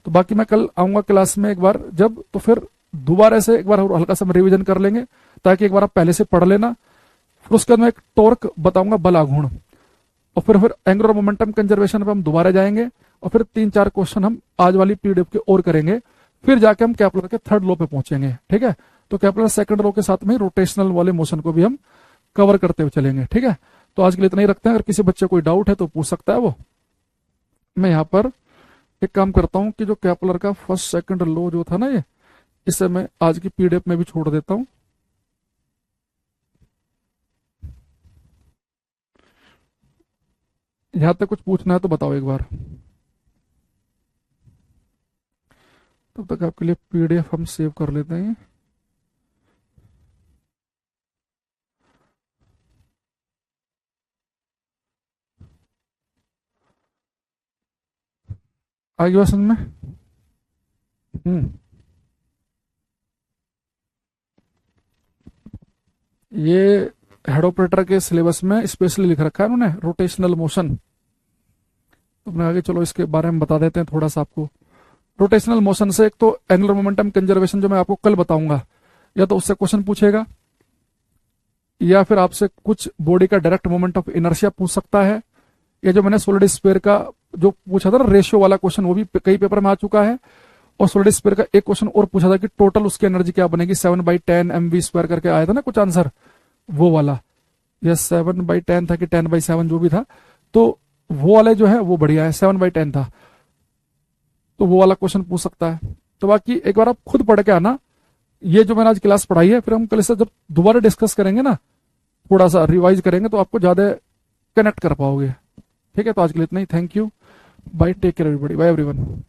तो बाकी मैं कल आऊंगा क्लास में एक बार जब, तो फिर दोबारा से एक बार हल्का सा रिवीजन कर लेंगे, ताकि एक बार आप पहले से पढ़ लेना। फिर उसके बाद मैं एक टॉर्क बताऊंगा, बल आघूर्ण, और फिर एंगुलर मोमेंटम कंजर्वेशन पे हम दोबारा जाएंगे, और फिर 3-4 क्वेश्चन हम आज वाली पीडीएफ के और करेंगे, फिर जाके हम केपलर के थर्ड लॉ पे पहुंचेंगे। ठीक है, तो केपलर सेकंड लॉ के साथ में रोटेशनल वाले मोशन को भी हम कवर करते हुए चलेंगे। ठीक है, तो आज के लिए इतना ही रखते हैं। अगर किसी बच्चे कोई डाउट है तो पूछ सकता है वो। मैं यहाँ पर एक काम करता हूँ कि जो केपलर का फर्स्ट सेकंड लॉ जो था ना, ये इसे मैं आज की पीडीएफ में भी छोड़ देता हूँ। यहां तक कुछ पूछना है तो बताओ एक बार, तब तक आपके लिए पीडीएफ हम सेव कर लेते हैं। आ गया समझ में? हम्म, ये हेड ऑपरेटर के सिलेबस में स्पेशली लिख रखा है उन्होंने, रोटेशनल मोशन। तो अपने आगे चलो इसके बारे में बता देते हैं थोड़ा सा आपको। रोटेशनल मोशन से एक तो एंगुलर मोमेंटम कंजर्वेशन जो मैं आपको कल बताऊंगा, या तो उससे क्वेश्चन पूछेगा, या फिर आपसे कुछ बॉडी का डायरेक्ट मोमेंट ऑफ इनर्शिया पूछ सकता है। या जो मैंने सॉलिड स्फीयर का जो पूछा था ना रेशियो वाला क्वेश्चन, वो भी कई पेपर में आ चुका है। और सॉलिड स्फीयर का एक क्वेश्चन और पूछा था कि टोटल उसकी एनर्जी क्या बनेगी, 7/10 mv² करके आया था ना कुछ आंसर, वो वाला। या 7/10 था कि 10/7, जो भी था। तो वो वाले जो है वो बढ़िया है, 7/10 था, तो वो वाला क्वेश्चन पूछ सकता है। तो बाकी एक बार आप खुद पढ़ के आना, ये जो मैंने आज क्लास पढ़ाई है, फिर हम कल से जब दोबारा डिस्कस करेंगे ना, थोड़ा सा रिवाइज करेंगे, तो आपको ज्यादा कनेक्ट कर पाओगे। ठीक है, तो आज के लिए इतना ही। Thank you, bye, take care everybody, bye everyone.